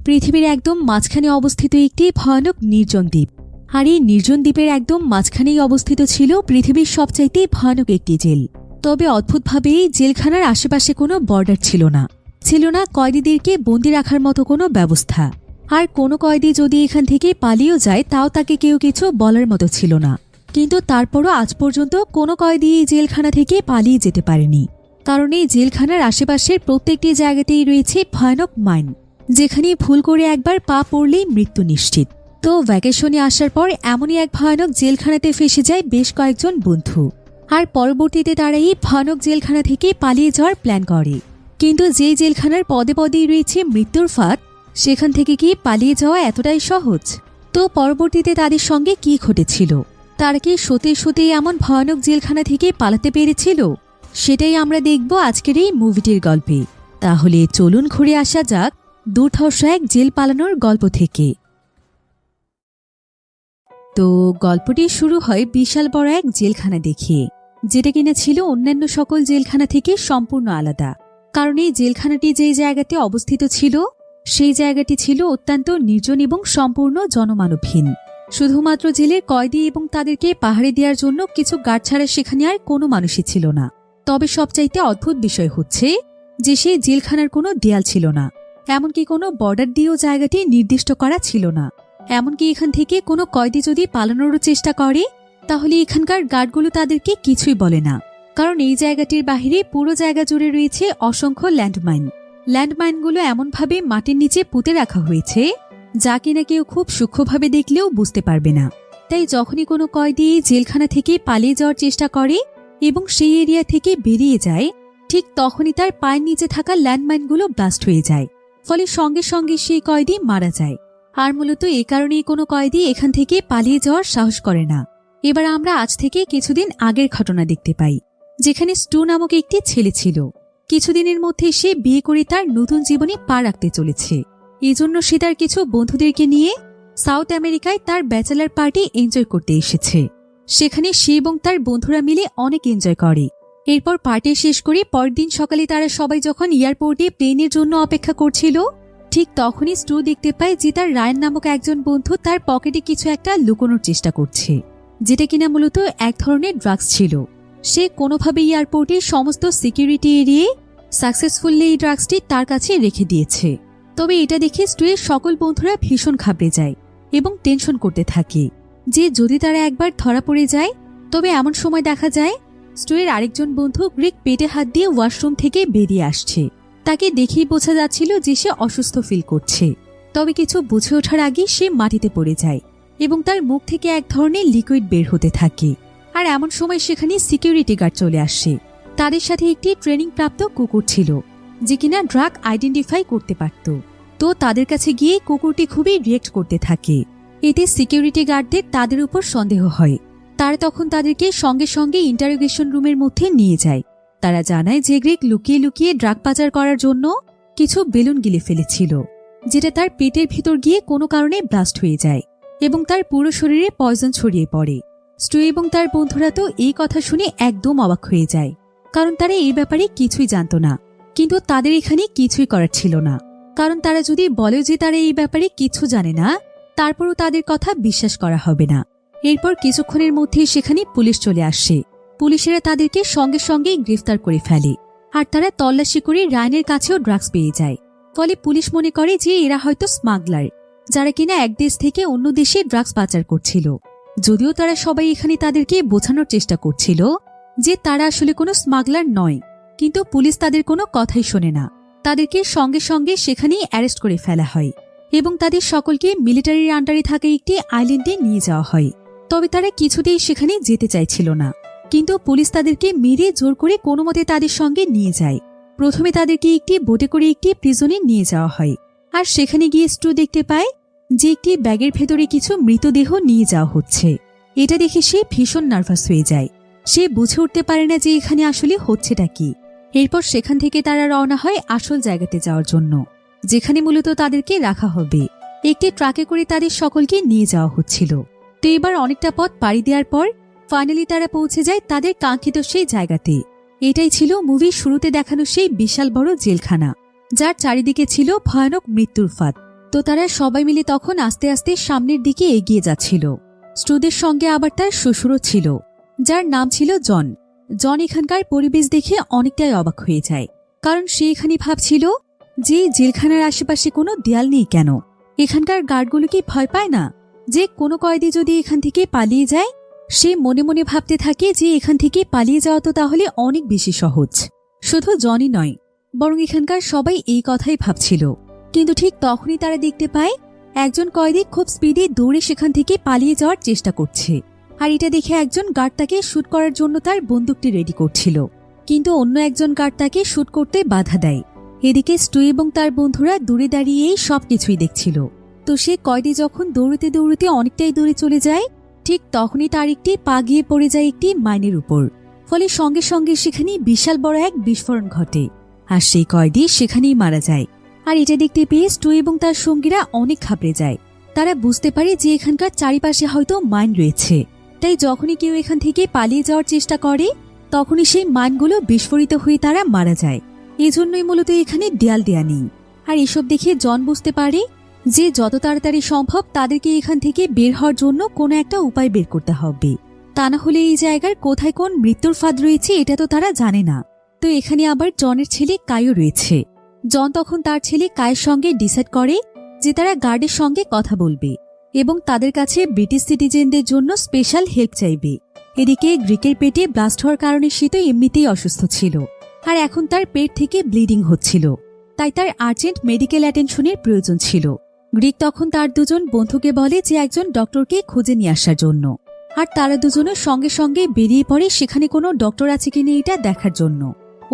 পৃথিবীর একদম মাঝখানে অবস্থিত একটি ভয়ানক নির্জন দ্বীপ। আর এই নির্জন দ্বীপের একদম মাঝখানেই অবস্থিত ছিল পৃথিবীর সবচাইতে ভয়ানক একটি জেল। তবে অদ্ভুতভাবে এই জেলখানার আশেপাশে কোনো বর্ডার ছিল না, ছিল না কয়েদিদেরকে বন্দি রাখার মতো কোনো ব্যবস্থা। আর কোনো কয়েদি যদি এখান থেকে পালিয়েও যায় তাও তাকে কেউ কিছু বলার মতো ছিল না। কিন্তু তারপরও আজ পর্যন্ত কোনো কয়েদি এই জেলখানা থেকে পালিয়ে যেতে পারেনি, কারণ এই জেলখানার আশেপাশের প্রত্যেকটি জায়গাতেই রয়েছে ভয়ানক মাইন, যেখানে ভুল করে একবার পা পড়লেই মৃত্যু নিশ্চিত। তো ভ্যাকেশনে আসার পর এমনই এক ভয়ানক জেলখানাতে ফেসে যায় বেশ কয়েকজন বন্ধু। আর পরবর্তীতে তারা এই ভয়ানক জেলখানা থেকে পালিয়ে যাওয়ার প্ল্যান করে। কিন্তু যেই জেলখানার পদে পদেই রয়েছে মৃত্যুর ফাঁদ, সেখান থেকে কি পালিয়ে যাওয়া এতটাই সহজ? তো পরবর্তীতে তাদের সঙ্গে কি ঘটেছিল? তারা কি সত্যি এমন ভয়ানক জেলখানা থেকে পালাতে পেরেছিল? সেটাই আমরা দেখব আজকের এই মুভিটির গল্পে। তাহলে চলুন ঘুরে আসা যাক দুর্ধর্ষ এক জেল পালানোর গল্প থেকে। তো গল্পটি শুরু হয় বিশাল বড় এক জেলখানা দেখিয়ে, যেটা কিনা ছিল অন্যান্য সকল জেলখানা থেকে সম্পূর্ণ আলাদা। কারণ এই জেলখানাটি যেই জায়গাতে অবস্থিত ছিল সেই জায়গাটি ছিল অত্যন্ত নির্জন এবং সম্পূর্ণ জনমানবহীন। শুধুমাত্র জেলের কয়েদি এবং তাদেরকে পাহাড়ে দেওয়ার জন্য কিছু গার্ড ছাড়া সেখানে আর কোনো মানুষই ছিল না। তবে সবচাইতে অদ্ভুত বিষয় হচ্ছে যে সেই জেলখানার কোনো দেয়াল ছিল না, এমনকি কোনো বর্ডার দিয়েও জায়গাটি নির্দিষ্ট করা ছিল না। এমনকি এখান থেকে কোনো কয়েদি যদি পালানোরও চেষ্টা করে তাহলে এখানকার গার্ডগুলো তাদেরকে কিছুই বলে না, কারণ এই জায়গাটির বাহিরে পুরো জায়গা জুড়ে রয়েছে অসংখ্য ল্যান্ডমাইন। ল্যান্ডমাইনগুলো এমনভাবে মাটির নিচে পুঁতে রাখা হয়েছে যা কিনা কেউ খুব সূক্ষ্মভাবে দেখলেও বুঝতে পারবে না। তাই যখনই কোনো কয়েদি জেলখানা থেকে পালিয়ে যাওয়ার চেষ্টা করে এবং সেই এরিয়া থেকে বেরিয়ে যায়, ঠিক তখনই তার পায়ের নিচে থাকা ল্যান্ডমাইনগুলো ব্লাস্ট হয়ে যায়, ফলে সঙ্গে সঙ্গে সেই কয়েদি মারা যায়। আর মূলত এ কারণেই কোনো কয়েদি এখান থেকে পালিয়ে যাওয়ার সাহস করে না। এবার আমরা আজ থেকে কিছুদিন আগের ঘটনা দেখতে পাই, যেখানে স্টু নামক একটি ছেলে ছিল। কিছুদিনের মধ্যে সে বিয়ে করে তার নতুন জীবনে পা রাখতে চলেছে। এজন্য সে তার কিছু বন্ধুদেরকে নিয়ে সাউথ আমেরিকায় তার ব্যাচেলার পার্টি এনজয় করতে এসেছে। সেখানে সে এবং তার বন্ধুরা মিলে অনেক এনজয় করে। এরপর পার্টি শেষ করে পরের দিন সকালে তারা সবাই যখন এয়ারপোর্টে প্লেনের জন্য অপেক্ষা করছিল, ঠিক তখনই স্টু দেখতে পায় যে তার রায়ান নামক একজন বন্ধু তার পকেটে কিছু একটা লুকোনোর চেষ্টা করছে, যেটা কিনা মূলত এক ধরনের ড্রাগস ছিল। সে কোনোভাবে এয়ারপোর্টের সমস্ত সিকিউরিটি এড়িয়ে সাকসেসফুলি এই ড্রাগসটি তার কাছে রেখে দিয়েছে। তবে এটা দেখে স্টুয়ের সকল বন্ধুরা ভীষণ ঘাবড়ে যায় এবং টেনশন করতে থাকে যে যদি তারা একবার ধরা পড়ে যায়। তবে এমন সময় দেখা যায় স্টুয়ের আরেকজন বন্ধু গ্রিক পেটে হাত দিয়ে ওয়াশরুম থেকে বেরিয়ে আসছে। তাকে দেখেই বোঝা যাচ্ছিল যে সে অসুস্থ ফিল করছে। তবে কিছু বুঝে ওঠার আগে সে মাটিতে পড়ে যায় এবং তার মুখ থেকে এক ধরনের লিকুইড বের হতে থাকে। আর এমন সময় সেখানে সিকিউরিটি গার্ড চলে আসে। তাদের সাথে একটি ট্রেনিং প্রাপ্ত কুকুর ছিল, যে কিনা ড্রাগ আইডেন্টিফাই করতে পারত। তো তাদের কাছে গিয়ে কুকুরটি খুবই রিয়েক্ট করতে থাকে। এতে সিকিউরিটি গার্ডদের তাদের উপর সন্দেহ হয়। তারা তখন তাদেরকে সঙ্গে সঙ্গে ইন্টারোগেশন রুমের মধ্যে নিয়ে যায়। তারা জানায় যে গ্রিক লুকিয়ে লুকিয়ে ড্রাগ পাচার করার জন্য কিছু বেলুন গিলে ফেলেছিল, যেটা তার পেটের ভিতর গিয়ে কোনো কারণে ব্লাস্ট হয়ে যায় এবং তার পুরো শরীরে পয়জন ছড়িয়ে পড়ে। স্টু এবং তার বন্ধুরা তো এই কথা শুনে একদম অবাক হয়ে যায়, কারণ তারা এই ব্যাপারে কিছুই জানত না। কিন্তু তাদের এখানে কিছুই করার ছিল না, কারণ তারা যদি বলে যে তারা এই ব্যাপারে কিছু জানে না, তারপরও তাদের কথা বিশ্বাস করা হবে না। এরপর কিছুক্ষণের মধ্যেই সেখানে পুলিশ চলে আসে। পুলিশেরা তাদেরকে সঙ্গে সঙ্গেই গ্রেফতার করে ফেলে। আর তারা তল্লাশি করে রায়ানের কাছেও ড্রাগস পেয়ে যায়। ফলে পুলিশ মনে করে যে এরা হয়তো স্মাগলার, যারা কিনা এক দেশ থেকে অন্য দেশে ড্রাগস পাচার করছিল। যদিও তারা সবাই এখানে তাদেরকে বোঝানোর চেষ্টা করছিল যে তারা আসলে কোনো স্মাগলার নয়, কিন্তু পুলিশ তাদের কোনো কথাই শোনে না। তাদেরকে সঙ্গে সঙ্গে সেখানেই অ্যারেস্ট করে ফেলা হয় এবং তাদের সকলকে মিলিটারির আন্ডারে থাকা একটি আইল্যান্ডে নিয়ে যাওয়া হয়। তবে তারা কিছুতেই সেখানে যেতে চাইছিল না, কিন্তু পুলিশ তাদেরকে মেরে জোর করে কোনো মতে তাদের সঙ্গে নিয়ে যায়। প্রথমে তাদেরকে একটি বোটে করে একটি প্রিজনে নিয়ে যাওয়া হয়। আর সেখানে গিয়ে স্টু দেখতে পায় যে একটি ব্যাগের ভেতরে কিছু মৃতদেহ নিয়ে যাওয়া হচ্ছে। এটা দেখে সে ভীষণ নার্ভাস হয়ে যায়। সে বুঝে উঠতে পারে না যে এখানে আসলে হচ্ছেটা কি। এরপর সেখান থেকে তারা রওনা হয় আসল জায়গাতে যাওয়ার জন্য, যেখানে মূলত তাদেরকে রাখা হবে। একটি ট্রাকে করে তাদের সকলকে নিয়ে যাওয়া হচ্ছিল। তো এবার অনেকটা পথ পাড়ি দেওয়ার পর ফাইনালি তারা পৌঁছে যায় তাদের কাঙ্ক্ষিত সেই জায়গাতে। এটাই ছিল মুভির শুরুতে দেখানো সেই বিশাল বড় জেলখানা, যার চারিদিকে ছিল ভয়ানক মৃত্যুর ফাঁদ। তো তারা সবাই মিলে তখন আস্তে আস্তে সামনের দিকে এগিয়ে যাচ্ছিল। স্টুদের সঙ্গে আবার তার শ্বশুরও ছিল, যার নাম ছিল জন। জন এখানকার পরিবেশ দেখে অনেকটাই অবাক হয়ে যায়, কারণ সে এখানে ভাবছিল যে জেলখানার আশেপাশে কোনো দেয়াল নেই কেন, এখানকার গার্ডগুলো কি ভয় পায় না যে কোনো কয়েদি যদি এখান থেকে পালিয়ে যায়? সে মনে মনে ভাবতে থাকে যে এখান থেকে পালিয়ে যাওয়া তো তাহলে অনেক বেশি সহজ। শুধু জনই নয়, বরং এখানকার সবাই এই কথাই ভাবছিল। কিন্তু ঠিক তখনই তারা দেখতে পায় একজন কয়েদি খুব স্পিডে দৌড়ে সেখান থেকে পালিয়ে যাওয়ার চেষ্টা করছে। আর এটা দেখে একজন গার্ড তাকে শুট করার জন্য তার বন্দুকটি রেডি করছিল, কিন্তু অন্য একজন গার্ড তাকে শুট করতে বাধা দেয়। এদিকে স্টু এবং তার বন্ধুরা দূরে দাঁড়িয়েই সবকিছুই দেখছিল। তো সে কয়েদি যখন দৌড়তে দৌড়তে অনেকটাই দূরে চলে যায়, ঠিক তখনই তার একটি পা গিয়ে পড়ে যায় একটি মাইনের উপর। ফলে সঙ্গে সঙ্গে সেখানে বিশাল বড় এক বিস্ফোরণ ঘটে, আর সেই কয়েদি সেখানেই মারা যায়। আর এটা দেখতে পেয়ে স্টু এবং তার সঙ্গীরা অনেক ঘাবড়ে যায়। তারা বুঝতে পারে যে এখানকার চারিপাশে হয়তো মাইন রয়েছে, তাই যখনই কেউ এখান থেকে পালিয়ে যাওয়ার চেষ্টা করে তখনই সেই মাইনগুলো বিস্ফোরিত হয়ে তারা মারা যায়। এজন্যই মূলত এখানে দেয়াল দেয়া নেই। আর এসব দেখে জন বুঝতে পারে যে যত তাড়াতাড়ি সম্ভব তাদেরকে এখান থেকে বের হওয়ার জন্য কোনো একটা উপায় বের করতে হবে, তা না হলে এই জায়গার কোথায় কোন মৃত্যুর ফাঁদ রয়েছে এটা তো তারা জানে না। তো এখানে আবার জনের ছেলে কাইও রয়েছে। জন তখন তার ছেলে কায়ের সঙ্গে ডিসাইড করে যে তারা গার্ডের সঙ্গে কথা বলবে এবং তাদের কাছে ব্রিটিশ সিটিজেনদের জন্য স্পেশাল হেল্প চাইবে। এদিকে গ্রিকের পেটে ব্লাস্ট হওয়ার কারণে সে তো এমনিতেই অসুস্থ ছিল, আর এখন তার পেট থেকে ব্লিডিং হচ্ছিল, তাই তার আর্জেন্ট মেডিকেল অ্যাটেনশনের প্রয়োজন ছিল। গ্রিক তখন তার দুজন বন্ধুকে বলে যে একজন ডক্টরকে খুঁজে নিয়ে আসার জন্য, আর তারা দুজনের সঙ্গে সঙ্গে বেরিয়ে পড়ে সেখানে কোনো ডক্টর আছে কিনা এটা দেখার জন্য।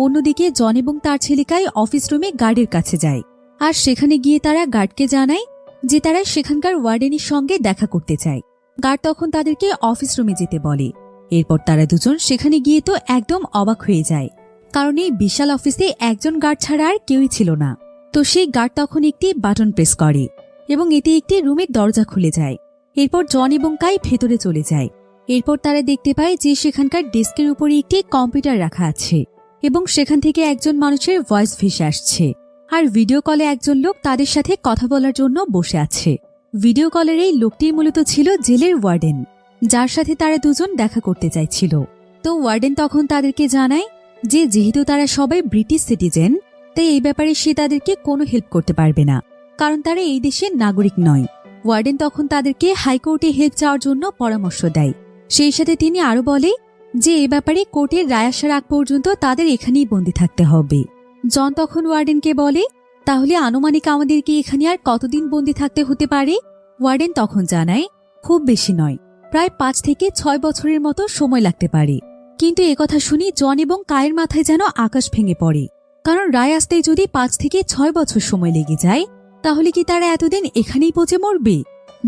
অন্যদিকে জন এবং তার ছেলেকাই অফিস রুমে গার্ডের কাছে যায়, আর সেখানে গিয়ে তারা গার্ডকে জানায় যে তারা সেখানকার ওয়ার্ডেনের সঙ্গে দেখা করতে চায়। গার্ড তখন তাদেরকে অফিস রুমে যেতে বলে। এরপর তারা দুজন সেখানে গিয়ে তো একদম অবাক হয়ে যায়, কারণ এই বিশাল অফিসে একজন গার্ড ছাড়া আর কেউই ছিল না। তো সেই গার্ড তখন একটি বাটন প্রেস করে এবং এতে একটি রুমের দরজা খুলে যায়। এরপর জন এবং কাই ভেতরে চলে যায়। এরপর তারা দেখতে পায় যে সেখানকার ডেস্কের উপরে একটি কম্পিউটার রাখা আছে এবং সেখান থেকে একজন মানুষের ভয়েস ভেসে আসছে। আর ভিডিও কলে একজন লোক তাদের সাথে কথা বলার জন্য বসে আছে। ভিডিও কলের এই লোকটি মূলত ছিল জেলের ওয়ার্ডেন, যার সাথে তারা দুজন দেখা করতে চাইছিল। তো ওয়ার্ডেন তখন তাদেরকে জানায় যে যেহেতু তারা সবাই ব্রিটিশ সিটিজেন, তাই এই ব্যাপারে সে তাদেরকে কোনো হেল্প করতে পারবে না, কারণ তারা এই দেশের নাগরিক নয়। ওয়ার্ডেন তখন তাদেরকে হাইকোর্টে হেল্প চাওয়ার জন্য পরামর্শ দেয়। সেই সাথে তিনি আরো বলে যে এ ব্যাপারে কোর্টের রায় আসার আগ পর্যন্ত তাদের এখানেই বন্দী থাকতে হবে। জন তখন ওয়ার্ডেনকে বলে, তাহলে আনুমানিক আমাদেরকে এখানে আর কতদিন বন্দী থাকতে হতে পারে? ওয়ার্ডেন তখন জানায়, খুব বেশি নয়, প্রায় 5 থেকে 6 বছরের মতো সময় লাগতে পারে। কিন্তু একথা শুনি জন এবং কায়ের মাথায় যেন আকাশ ভেঙে পড়ে, কারণ রায় আসতে যদি 5 থেকে 6 বছর সময় লেগে যায়, তাহলে কি তারা এতদিন এখানেই পচে মরবে?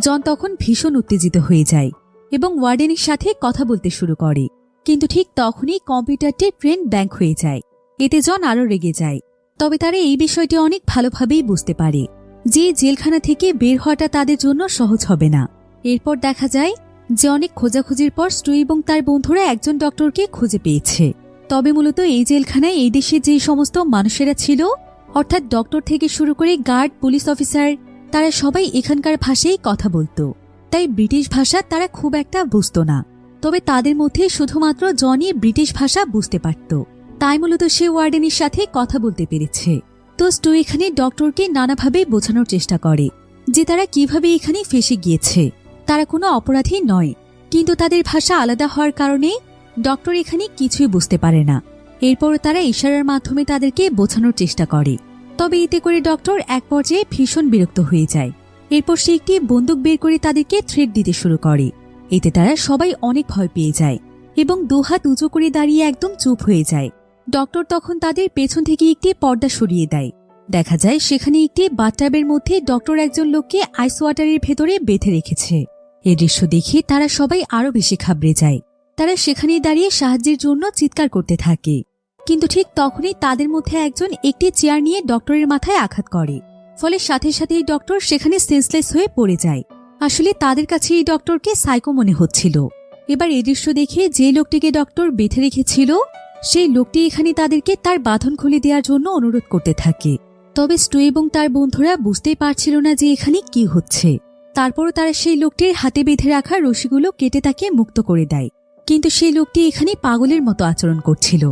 জন তখন ভীষণ উত্তেজিত হয়ে যায় এবং ওয়ার্ডেনের সাথে কথা বলতে শুরু করে। কিন্তু ঠিক তখনই কম্পিউটারটি ট্রেন ব্যাংক হয়ে যায়। এতে জন আরো রেগে যায়। তবে তারা এই বিষয়টি অনেক ভালোভাবেই বুঝতে পারে যে জেলখানা থেকে বের হওয়াটা তাদের জন্য সহজ হবে না। এরপর দেখা যায় যে অনেক খোঁজাখুঁজির পর স্টু এবং তার বন্ধুরা একজন ডক্টরকে খুঁজে পেয়েছে। তবে মূলত এই জেলখানায় এই দেশে যে সমস্ত মানুষেরা ছিল, অর্থাৎ ডক্টর থেকে শুরু করে গার্ড, পুলিশ অফিসার, তারা সবাই এখানকার ভাষায় কথা বলতো, তাই ব্রিটিশ ভাষা তারা খুব একটা বুঝতো না। তবে তাদের মধ্যে শুধুমাত্র জনই ব্রিটিশ ভাষা বুঝতে পারত, তাই মূলত সে ওয়ার্ডেনের সাথে কথা বলতে পেরেছে। তো স্টু এখানে ডক্টরকে নানাভাবে বোঝানোর চেষ্টা করে যে তারা কিভাবে এখানে ফেঁসে গিয়েছে। তারা কোনো অপরাধী নয়, কিন্তু তাদের ভাষা আলাদা হওয়ার কারণে ডক্টর এখানে কিছুই বুঝতে পারে না। এরপর তারা ইশারার মাধ্যমে তাদেরকে বোঝানোর চেষ্টা করে। তবে এতে করে ডক্টর এক পর্যায়ে ভীষণ বিরক্ত হয়ে যায়। এরপর সে একটি বন্দুক বের করে তাদেরকে থ্রেট দিতে শুরু করে। এতে তারা সবাই অনেক ভয় পেয়ে যায় এবং দুহাত উঁচু করে দাঁড়িয়ে একদম চুপ হয়ে যায়। ডক্টর তখন তাদের পেছন থেকে একটি পর্দা সরিয়ে দেয়। দেখা যায় সেখানে একটি বাথটাবের মধ্যে ডক্টর একজন লোককে আইস ওয়াটারের ভেতরে বেঁধে রেখেছে। এই দৃশ্য দেখে তারা সবাই আরো বেশি ঘাবড়ে যায়। তারা সেখানেই দাঁড়িয়ে সাহায্যের জন্য চিৎকার করতে থাকে। কিন্তু ঠিক তখনই তাদের মধ্যে একজন একটি চেয়ার নিয়ে ডক্টরের মাথায় আঘাত করে। ফলে সাথে সাথেই ডক্টর সেখানে সেন্সলেস হয়ে পড়ে যায়। আসলে তাদের কাছে এই ডক্টরকে সাইকো মনে হচ্ছিল। এবার এই দৃশ্য দেখে যে লোকটিকে ডক্টর বেঁধে রেখেছিল, সেই লোকটি এখানে তাদেরকে তার বাঁধন খুলে দেওয়ার জন্য অনুরোধ করতে থাকে। তবে স্টু এবং তার বন্ধুরা বুঝতেই পারছিল না যে এখানে কি হচ্ছে। তারপরও তারা সেই লোকটির হাতে বেঁধে রাখা রশিগুলো কেটে তাকে মুক্ত করে দেয়। কিন্তু সেই লোকটি এখানে পাগলের মতো আচরণ করছিল।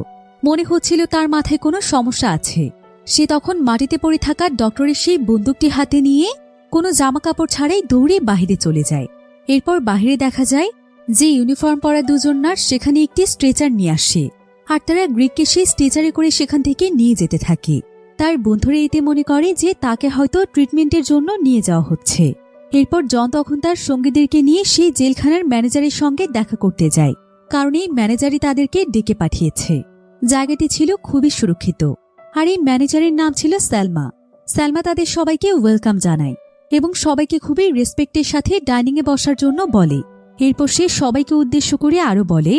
মনে হচ্ছিল তার মাথায় কোনো সমস্যা আছে। সে তখন মাটিতে পড়ে থাকা ডক্টরের সেই বন্দুকটি হাতে নিয়ে কোনো জামা কাপড় ছাড়াই দৌড়ে বাহিরে চলে যায়। এরপর বাহিরে দেখা যায় যে ইউনিফর্ম পরা দুজন নার্স সেখানে একটি স্ট্রেচার নিয়ে আসে, আর তারা গ্রিককে সেই স্ট্রেচারে করে সেখান থেকে নিয়ে যেতে থাকে। তার বন্ধুরা এতে মনে করে যে তাকে হয়তো ট্রিটমেন্টের জন্য নিয়ে যাওয়া হচ্ছে। এরপর জন তখন তার সঙ্গীদেরকে নিয়ে সেই জেলখানার ম্যানেজারের সঙ্গে দেখা করতে যায়, কারণ এই ম্যানেজারই তাদেরকে ডেকে পাঠিয়েছে। জায়গাটি ছিল খুবই সুরক্ষিত, আর এই ম্যানেজারের নাম ছিল সালমা। সালমা তাদের সবাইকে ওয়েলকাম জানায় এবং সবাইকে খুবই রেসপেক্টের সাথে ডাইনিংয়ে বসার জন্য বলে। এরপর সে সবাইকে উদ্দেশ্য করে আরো বলে,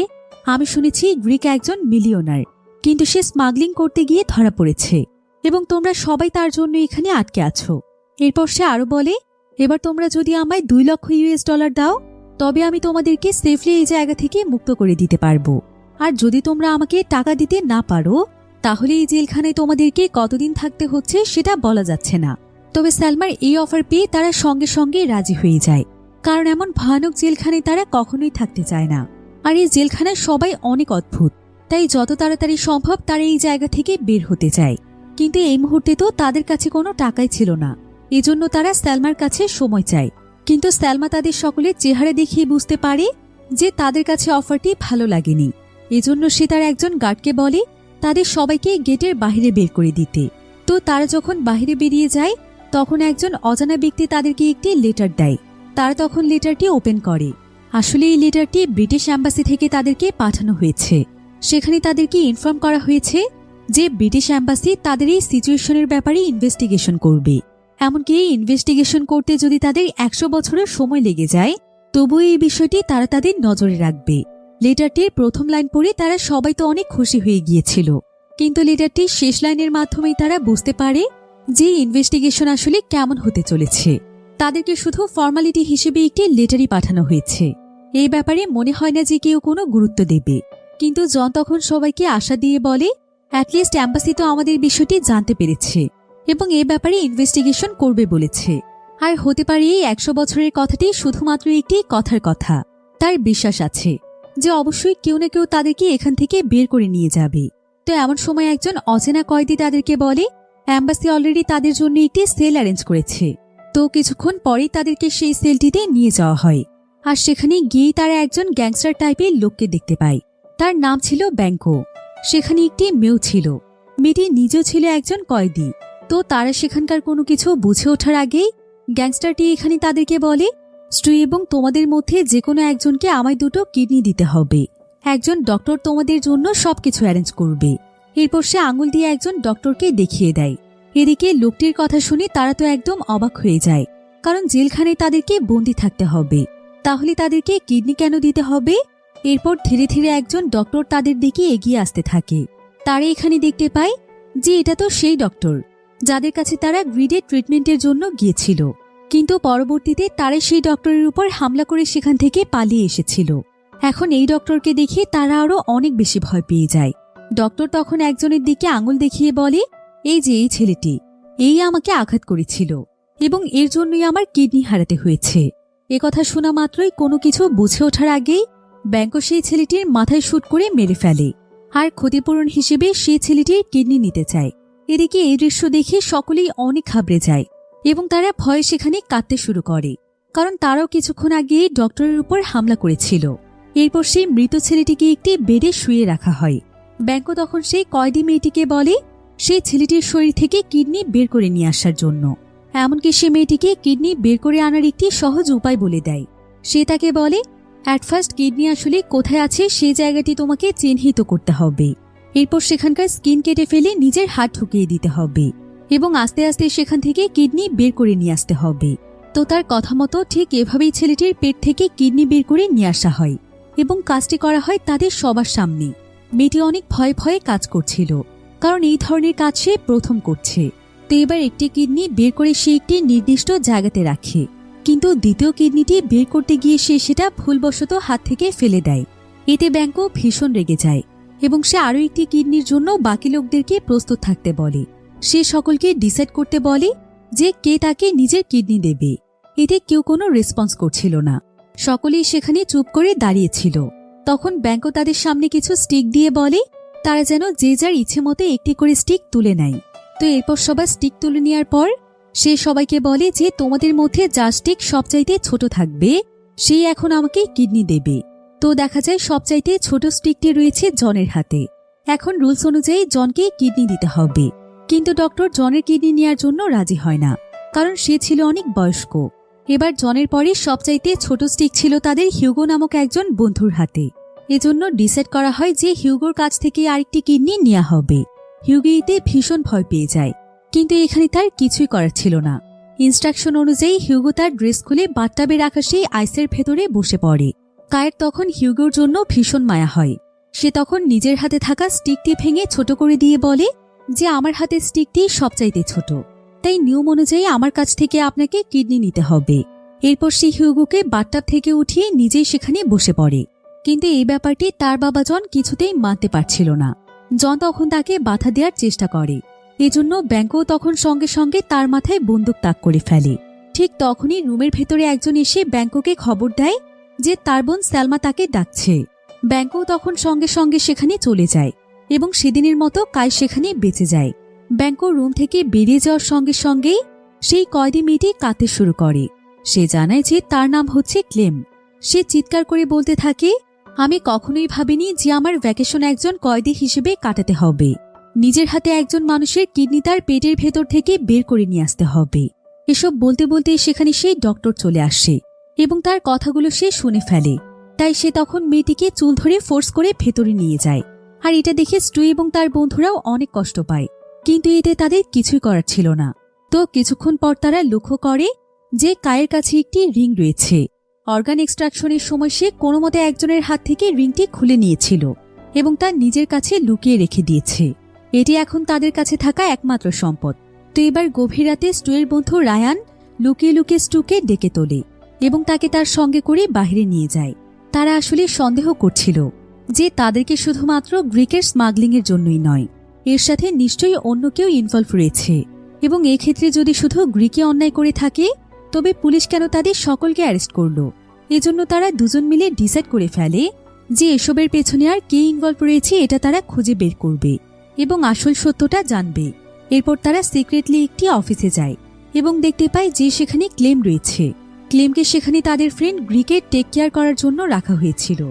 আমি শুনেছি গ্রিক একজন মিলিয়নার, কিন্তু সে স্মাগলিং করতে গিয়ে ধরা পড়েছে এবং তোমরা সবাই তার জন্য এখানে আটকে আছো। এরপর সে আরো বলে, এবার তোমরা যদি আমায় 2 লক্ষ US ডলার দাও তবে আমি তোমাদেরকে সেফলি এই জায়গা থেকে মুক্ত করে দিতে পারবো। আর যদি তোমরা আমাকে টাকা দিতে না পারো তাহলে এই জেলখানায় তোমাদেরকে কতদিন থাকতে হচ্ছে সেটা বলা যাচ্ছে না। তবে সালমার এই অফার পেয়ে তারা সঙ্গে সঙ্গে রাজি হয়ে যায়, কারণ এমন ভয়ানক জেলখানায় তারা কখনোই থাকতে চায় না। আর এই জেলখানায় সবাই অনেক অদ্ভুত, তাই যত তাড়াতাড়ি সম্ভব তারা এই জায়গা থেকে বের হতে চায়। কিন্তু এই মুহূর্তে তো তাদের কাছে কোনো টাকাই ছিল না, এজন্য তারা সালমার কাছে সময় চায়। কিন্তু সালমা তাদের সকলের চেহারা দেখিয়ে বুঝতে পারে যে তাদের কাছে অফারটি ভালো লাগেনি। এজন্য সে তার একজন গার্ডকে বলে তাদের সবাইকে গেটের বাইরে বের করে দিতে। তো তারা যখন বাইরে বেরিয়ে যায় তখন একজন অজানা ব্যক্তি তাদেরকে একটি লেটার দেয়। তারা তখন লেটারটি ওপেন করে। আসলে এই লেটারটি ব্রিটিশ অ্যাম্বাসি থেকে তাদেরকে পাঠানো হয়েছে। সেখানে তাদেরকে ইনফর্ম করা হয়েছে যে ব্রিটিশ অ্যাম্বাসি তাদের এই সিচুয়েশনের ব্যাপারে ইনভেস্টিগেশন করবে। এমনকি এই ইনভেস্টিগেশন করতে যদি তাদের 100 বছরের সময় লেগে যায় তবুও এই বিষয়টি তারা তাদের নজরে রাখবে। লেটারটির প্রথম লাইন পড়ে তারা সবাই তো অনেক খুশি হয়ে গিয়েছিল, কিন্তু লেটারটির শেষ লাইনের মাধ্যমেই তারা বুঝতে পারে যে ইনভেস্টিগেশন আসলে কেমন হতে চলেছে। তাদেরকে শুধু ফর্মালিটি হিসেবে একটি লেটারই পাঠানো হয়েছে। এই ব্যাপারে মনে হয় না যে কেউ কোনো গুরুত্ব দেবে। কিন্তু জন তখন সবাইকে আশা দিয়ে বলে, অ্যাটলিস্ট অ্যাম্বাসি তো আমাদের বিষয়টি জানতে পেরেছে এবং এ ব্যাপারে ইনভেস্টিগেশন করবে বলেছে। আর হতে পারে এই 100 বছরের কথাটি শুধুমাত্র একটি কথার কথা। তার বিশ্বাস আছে যে অবশ্যই কেউ না কেউ তাদেরকে এখান থেকে বের করে নিয়ে যাবে। তো এমন সময় একজন অচেনা কয়েদি তাদেরকে বলে অ্যাম্বাসি অলরেডি তাদের জন্য একটি সেল অ্যারেঞ্জ করেছে। তো কিছুক্ষণ পরেই তাদেরকে সেই সেলটিতে নিয়ে যাওয়া হয়। আর সেখানে গিয়েই তারা একজন গ্যাংস্টার টাইপের লোককে দেখতে পায়। তার নাম ছিল ব্যাংকো। সেখানে একটি মেয়েও ছিল। মেয়েটি নিজেও ছিল একজন কয়েদি। তো তারা সেখানকার কোনো কিছু বুঝে ওঠার আগেই গ্যাংস্টারটি এখানে তাদেরকে বলে, স্টু এবং তোমাদের মধ্যে যে কোনো একজনকে আমায় 2টো কিডনি দিতে হবে। একজন ডক্টর তোমাদের জন্য সবকিছু অ্যারেঞ্জ করবে। এরপর সে আঙুল দিয়ে একজন ডক্টরকে দেখিয়ে দেয়। এদিকে লোকটির কথা শুনে তারা তো একদম অবাক হয়ে যায়, কারণ জেলখানায় তাদেরকে বন্দি থাকতে হবে, তাহলে তাদেরকে কিডনি কেন দিতে হবে? এরপর ধীরে ধীরে একজন ডক্টর তাদের দিকে এগিয়ে আসতে থাকে। তারা এখানে দেখতে পায় যে এটা তো সেই ডক্টর যাদের কাছে তারা গ্রিডে ট্রিটমেন্টের জন্য গিয়েছিল, কিন্তু পরবর্তীতে তারা সেই ডক্টরের উপর হামলা করে সেখান থেকে পালিয়ে এসেছিল। এখন এই ডক্টরকে দেখে তারা আরো অনেক বেশি ভয় পেয়ে যায়। ডক্টর তখন একজনের দিকে আঙুল দেখিয়ে বলে, এই যে এই ছেলেটি, এই আমাকে আঘাত করেছিল এবং এর জন্যই আমার কিডনি হারাতে হয়েছে। একথা শোনা মাত্রই কোনো কিছু বুঝে ওঠার আগেই ব্যাংকো সেই ছেলেটির মাথায় শুট করে মেরে ফেলে, আর ক্ষতিপূরণ হিসেবে সেই ছেলেটির কিডনি নিতে চায়। এদিকে এই দৃশ্য দেখে সকলেই অনেক ঘাবড়ে যায় এবং তারা ভয়ে সেখানে কাঁদতে শুরু করে, কারণ তারাও কিছুক্ষণ আগে ডক্টরের উপর হামলা করেছিল। এরপর সেই মৃত ছেলেটিকে একটি বেডে শুয়ে রাখা হয়। ব্যাংকো তখন সেই কয়েদি মেয়েটিকে বলে সেই ছেলেটির শরীর থেকে কিডনি বের করে নিয়ে আসার জন্য। এমনকি সে মেয়েটিকে কিডনি বের করে আনার একটি সহজ উপায় বলে দেয়। সে তাকে বলে, অ্যাট ফার্স্ট কিডনি আসলে কোথায় আছে সেই জায়গাটি তোমাকে চিহ্নিত করতে হবে। এরপর সেখানকার স্কিন কেটে ফেলে নিজের হাত ঢুকিয়ে দিতে হবে এবং আস্তে আস্তে সেখান থেকে কিডনি বের করে নিয়ে আসতে হবে। তো তার কথা মতো ঠিক এভাবেই ছেলেটির পেট থেকে কিডনি বের করে নিয়ে আসা হয় এবং কাজটি করা হয় তাদের সবার সামনে। মেয়েটি অনেক ভয়ে ভয়ে কাজ করছিল, কারণ এই ধরনের কাজ সে প্রথম করছে। তো এবার একটি কিডনি বের করে সে একটি নির্দিষ্ট জায়গাতে রাখে, কিন্তু দ্বিতীয় কিডনিটি বের করতে গিয়ে সে সেটা ভুলবশত হাত থেকে ফেলে দেয়। এতে ব্যাংকো ভীষণ রেগে যায় এবং সে আরও একটি কিডনির জন্য বাকি লোকদেরকে প্রস্তুত থাকতে বলে। সে সকলকে ডিসাইড করতে বলে যে কে তাকে নিজের কিডনি দেবে। এতে কেউ কোনো রেসপন্স করছিল না, সকলেই সেখানে চুপ করে দাঁড়িয়েছিল। তখন ব্যাংকও তাদের সামনে কিছু স্টিক দিয়ে বলে তারা যেন যে যার ইচ্ছে মতো একটি করে স্টিক তুলে নেয়। তো এরপর সবাই স্টিক তুলে নেওয়ার পর সে সবাইকে বলে যে তোমাদের মধ্যে যার স্টিক সবচাইতে ছোট থাকবে সেই এখন আমাকে কিডনি দেবে। তো দেখা যায় সবচাইতে ছোট স্টিকটি রয়েছে জনের হাতে। এখন রুলস অনুযায়ী জনকে কিডনি দিতে হবে, কিন্তু ডক্টর জনের কিডনি নেওয়ার জন্য রাজি হয় না, কারণ সে ছিল অনেক বয়স্ক। এবার জনের পরে সবচাইতে ছোট স্টিক ছিল তাদের হিউগো নামক একজন বন্ধুর হাতে। এজন্য ডিসাইড করা হয় যে হিউগোর কাছ থেকে আরেকটি কিডনি নেওয়া হবে। হিউগো এতে ভীষণ ভয় পেয়ে যায়, কিন্তু এখানে তার কিছুই করার ছিল না। ইনস্ট্রাকশন অনুযায়ী হিউগো তার ড্রেস খুলে বাথটাবে রাখা সেই আইসের ভেতরে বসে পড়ে। কায়ের তখন হিউগোর জন্য ভীষণ মায়া হয়। সে তখন নিজের হাতে থাকা স্টিকটি ভেঙে ছোট করে দিয়ে বলে যে আমার হাতে স্টিকটি সবচাইতে ছোট, তাই নিয়ম অনুযায়ী আমার কাছ থেকে আপনাকে কিডনি নিতে হবে। এরপর সে হিউগোকে বাথটাব থেকে উঠিয়ে নিজেই সেখানে বসে পড়ে। কিন্তু এই ব্যাপারটি তার বাবা জন কিছুতেই মানতে পারছিল না। জন তখন তাকে বাধা দেওয়ার চেষ্টা করে। এজন্য ব্যাংকও তখন সঙ্গে সঙ্গে তার মাথায় বন্দুক তাক করে ফেলে। ঠিক তখনই রুমের ভেতরে একজন এসে ব্যাংককে খবর দেয় যে তার বোন সালমা তাকে ডাকছে। ব্যাংকও তখন সঙ্গে সঙ্গে সেখানে চলে যায় এবং সেদিনের মতো কায় সেখানে বেঁচে যায়। ব্যাংকো রুম থেকে বেরিয়ে যাওয়ার সঙ্গে সঙ্গেই সেই কয়েদি মেয়েটি কাঁদতে শুরু করে। সে জানায় যে তার নাম হচ্ছে ক্লেম। সে চিৎকার করে বলতে থাকে আমি কখনোই ভাবিনি যে আমার ভ্যাকেশন একজন কয়েদি হিসেবে কাটাতে হবে। নিজের হাতে একজন মানুষের কিডনি তার পেটের ভেতর থেকে বের করে নিয়ে আসতে হবে। এসব বলতে বলতে সেখানে সেই ডক্টর চলে আসে এবং তার কথাগুলো সে শুনে ফেলে। তাই সে তখন মেয়েটিকে চুল ধরে ফোর্স করে ভেতরে নিয়ে যায়। আর এটা দেখে স্টু এবং তার বন্ধুরাও অনেক কষ্ট পায়, কিন্তু এতে তাদের কিছুই করার ছিল না। তো কিছুক্ষণ পর তারা লক্ষ্য করে যে কায়ের কাছে একটি রিং রয়েছে। অর্গান এক্সট্রাকশনের সময় সে কোনো মতে একজনের হাত থেকে রিংটি খুলে নিয়েছিল এবং তার নিজের কাছে লুকিয়ে রেখে দিয়েছে। এটি এখন তাদের কাছে থাকা একমাত্র সম্পদ। তো এবার গভীর রাতে স্টুয়ের বন্ধু রায়ান লুকিয়ে লুকিয়ে স্টুকে ডেকে তোলে এবং তাকে তার সঙ্গে করে বাইরে নিয়ে যায়। তারা আসলে সন্দেহ করছিল যে তাদেরকে শুধুমাত্র গ্রিকের স্মাগলিংয়ের জন্যই নয়, এর সাথে নিশ্চয়ই অন্য কেউ ইনভলভ রয়েছে। এবং এক্ষেত্রে যদি শুধু গ্রিকে অন্যায় করে থাকে তবে পুলিশ কেন তাদের সকলকে অ্যারেস্ট করল। এজন্য তারা দুজন মিলে ডিসাইড করে ফেলে যে এসবের পেছনে আর কে ইনভলভ রয়েছে এটা তারা খুঁজে বের করবে এবং আসল সত্যটা জানবে। এরপর তারা সিক্রেটলি একটি অফিসে যায় এবং দেখতে পায় যে সেখানে ক্লেম রয়েছে। ক্লেমকে সেখানে তাদের ফ্রেন্ড গ্রিকের টেক কেয়ার করার জন্য রাখা হয়েছিল।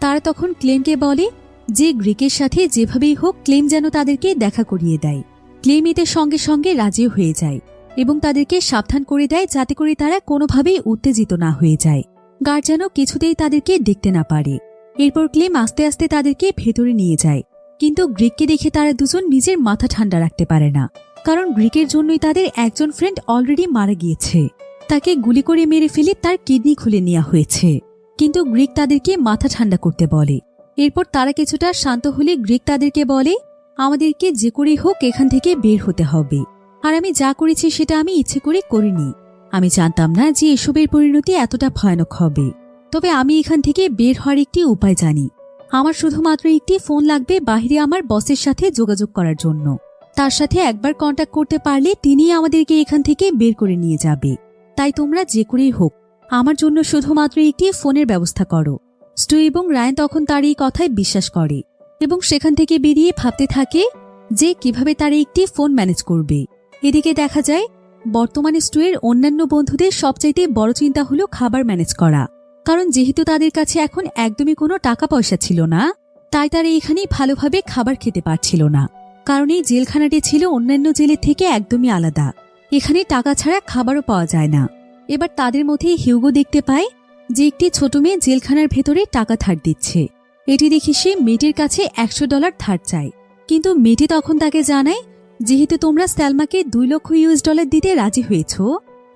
তারা তখন ক্লেমকে বলে যে গ্রিকের সাথে যেভাবেই হোক ক্লেম যেন তাদেরকে দেখা করিয়ে দেয়। ক্লেম এতে সঙ্গে সঙ্গে রাজি হয়ে যায় এবং তাদেরকে সাবধান করে দেয় যাতে করে তারা কোনোভাবেই উত্তেজিত না হয়ে যায়, গার্ড যেন কিছুতেই তাদেরকে দেখতে না পারে। এরপর ক্লেম আস্তে আস্তে তাদেরকে ভেতরে নিয়ে যায়, কিন্তু গ্রিককে দেখে তারা দুজন নিজের মাথা ঠান্ডা রাখতে পারে না, কারণ গ্রিকের জন্যই তাদের একজন ফ্রেন্ড অলরেডি মারা গিয়েছে। তাকে গুলি করে মেরে ফেলে তার কিডনি খুলে নেওয়া হয়েছে। কিন্তু গ্রিক তাদেরকে মাথা ঠান্ডা করতে বলে। এরপর তারা কিছুটা শান্ত হলে গ্রিক তাদেরকে বলে আমাদেরকে যে করেই হোক এখান থেকে বের হতে হবে, আর আমি যা করেছি সেটা আমি ইচ্ছে করে করিনি। আমি জানতাম না যে এসবের পরিণতি এতটা ভয়ানক হবে, তবে আমি এখান থেকে বের হওয়ার একটি উপায় জানি। আমার শুধুমাত্র একটি ফোন লাগবে বাইরে আমার বসের সাথে যোগাযোগ করার জন্য। তার সাথে একবার কন্ট্যাক্ট করতে পারলে তিনি আমাদেরকে এখান থেকে বের করে নিয়ে যাবে। তাই তোমরা যে করেই হোক আমার জন্য শুধুমাত্র একটি ফোনের ব্যবস্থা করো। স্টু এবং রায়ান তখন তার এই কথায় বিশ্বাস করে এবং সেখান থেকে বেরিয়ে ভাবতে থাকে যে কিভাবে তারা একটি ফোন ম্যানেজ করবে। এদিকে দেখা যায় বর্তমানে স্টুয়ের অন্যান্য বন্ধুদের সবচাইতে বড় চিন্তা হলো খাবার ম্যানেজ করা, কারণ যেহেতু তাদের কাছে এখন একদমই কোনো টাকা পয়সা ছিল না, তাই তারা এখানে ভালোভাবে খাবার খেতে পারছিল না। কারণ এই জেলখানাটি ছিল অন্যান্য জেলের থেকে একদমই আলাদা। এখানে টাকা ছাড়া খাবারও পাওয়া যায় না। এবার তাদের মধ্যে হিউগো দেখতে পায় যে একটি ছোট মেয়ে জেলখানার ভেতরে টাকা ধার দিচ্ছে। এটি দেখে সে মেয়েটির কাছে $100 ধার চায়, কিন্তু মেয়েটি তখন তাকে জানায় যেহেতু তোমরা সালমাকে $2 লক্ষ দিতে রাজি হয়েছ,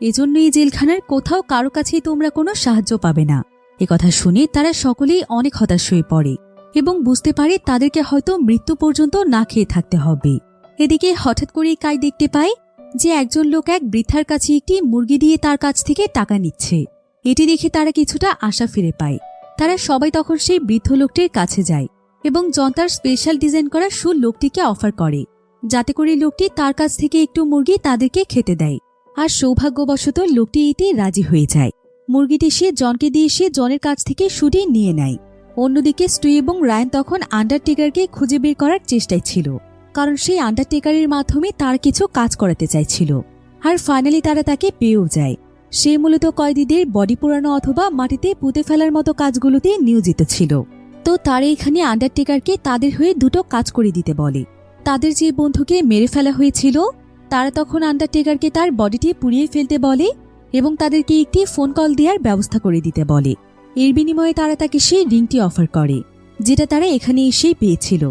এজন্য এই জেলখানার কোথাও কারো কাছেই তোমরা কোনো সাহায্য পাবে না। একথা শুনে তারা সকলেই অনেক হতাশ হয়ে পড়ে এবং বুঝতে পারে তাদেরকে হয়তো মৃত্যু পর্যন্ত না খেয়ে থাকতে হবে। এদিকে হঠাৎ করেই কাই দেখতে পায় যে একজন লোক এক বৃদ্ধার কাছে একটি মুরগি দিয়ে তার কাছ থেকে টাকা নিচ্ছে। এটি দেখে তারা কিছুটা আশা ফিরে পায়। তারা সবাই তখন সেই বৃদ্ধ লোকটির কাছে যায় এবং জনতার স্পেশাল ডিজাইন করা শু লোকটিকে অফার করে যাতে করে লোকটি তার কাছ থেকে একটু মুরগি তাদেরকে খেতে দেয়। আর সৌভাগ্যবশত লোকটি এতে রাজি হয়ে যায়। মুরগিটি সে জনকে দিয়ে সে জনের কাছ থেকে সরিয়ে নিয়ে নেয়। অন্যদিকে স্টু এবং রায়ান তখন আন্ডারটেকারকে খুঁজে বের করার চেষ্টায় ছিল, কারণ সেই আন্ডারটেকারের মাধ্যমে তার কিছু কাজ করাতে চাইছিল। আর ফাইনালি তারা তাকে পেয়েও যায়। সে মূলত কয়েদিদের বডি পোড়ানো অথবা মাটিতে পুঁতে ফেলার মতো কাজগুলোতে নিয়োজিত ছিল। তো তারা এখানে আন্ডারটেকারকে তাদের হয়ে দুটো কাজ করে দিতে বলে। তাদের যে বন্ধুকে মেরে ফেলা হয়েছিল তারা তখন আন্ডারটেকারকে তার বডিটি পুড়িয়ে ফেলতে বলে এবং তাদেরকে একটি ফোন কল দেওয়ার ব্যবস্থা করে দিতে বলে। এর বিনিময়ে তারা তাকে সেই রিংটি অফার করে, যেটা তারা এখানে এসেই পেয়েছিল।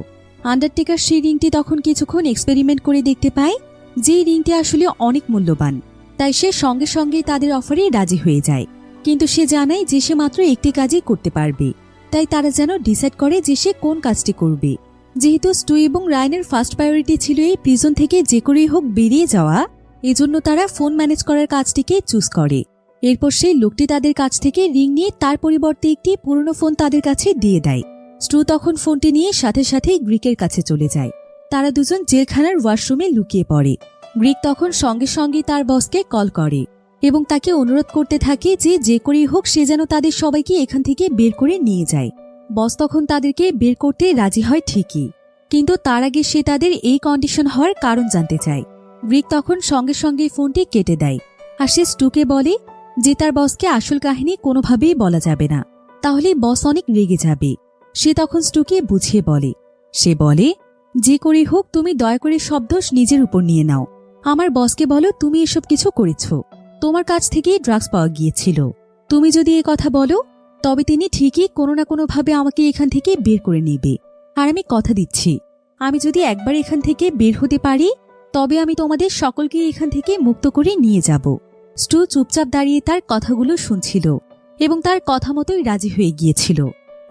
আন্ডারটেকার সেই রিংটি তখন কিছুক্ষণ এক্সপেরিমেন্ট করে দেখতে পায় যে রিংটি আসলে অনেক মূল্যবান, তাই সে সঙ্গে সঙ্গেই তাদের অফারে রাজি হয়ে যায়। কিন্তু সে জানায় যে সে মাত্র একটি কাজই করতে পারবে, তাই তারা যেন ডিসাইড করে যে সে কোন কাজটি করবে। যেহেতু স্টু এবং রায়ানের ফার্স্ট প্রায়োরিটি ছিল এই প্রিজন থেকে যে করেই হোক বেরিয়ে যাওয়া, এজন্য তারা ফোন ম্যানেজ করার কাজটিকে চুজ করে। এরপর সেই লোকটি তাদের কাছ থেকে রিং নিয়ে তার পরিবর্তে একটি পুরনো ফোন তাদের কাছে দিয়ে দেয়। স্টু তখন ফোনটি নিয়ে সাথে সাথেই গ্রিকের কাছে চলে যায়। তারা দুজন জেলখানার ওয়াশরুমে লুকিয়ে পড়ে। গ্রিক তখন সঙ্গে সঙ্গে তার বসকে কল করে এবং তাকে অনুরোধ করতে থাকে যে করেই হোক সে যেন তাদের সবাইকে এখান থেকে বের করে নিয়ে যায়। বস তখন তাদেরকে বের করতে রাজি হয় ঠিকই, কিন্তু তার আগে সে তাদের এই কন্ডিশন হওয়ার কারণ জানতে চায়। গ্রিক তখন সঙ্গে সঙ্গে ফোনটি কেটে দেয় আর সে স্টুকে বলে যে তার বসকে আসল কাহিনী কোনোভাবেই বলা যাবে না, তাহলে বস অনেক রেগে যাবে। সে তখন স্টুকে বুঝিয়ে বলে, সে বলে যে করেই হোক তুমি দয়া করে সব দোষ নিজের উপর নিয়ে নাও। আমার বসকে বলো তুমি এসব কিছু করেছ, তোমার কাছ থেকেই ড্রাগস পাওয়া গিয়েছিল। তুমি যদি এ কথা বলো তবে তিনি ঠিকই কোনো না কোনোভাবে আমাকে এখান থেকে বের করে নেবে। আর আমি কথা দিচ্ছি, আমি যদি একবার এখান থেকে বের হতে পারি তবে আমি তোমাদের সকলকে এখান থেকে মুক্ত করে নিয়ে যাব। স্টু চুপচাপ দাঁড়িয়ে তার কথাগুলো শুনছিল এবং তার কথা মতোই রাজি হয়ে গিয়েছিল।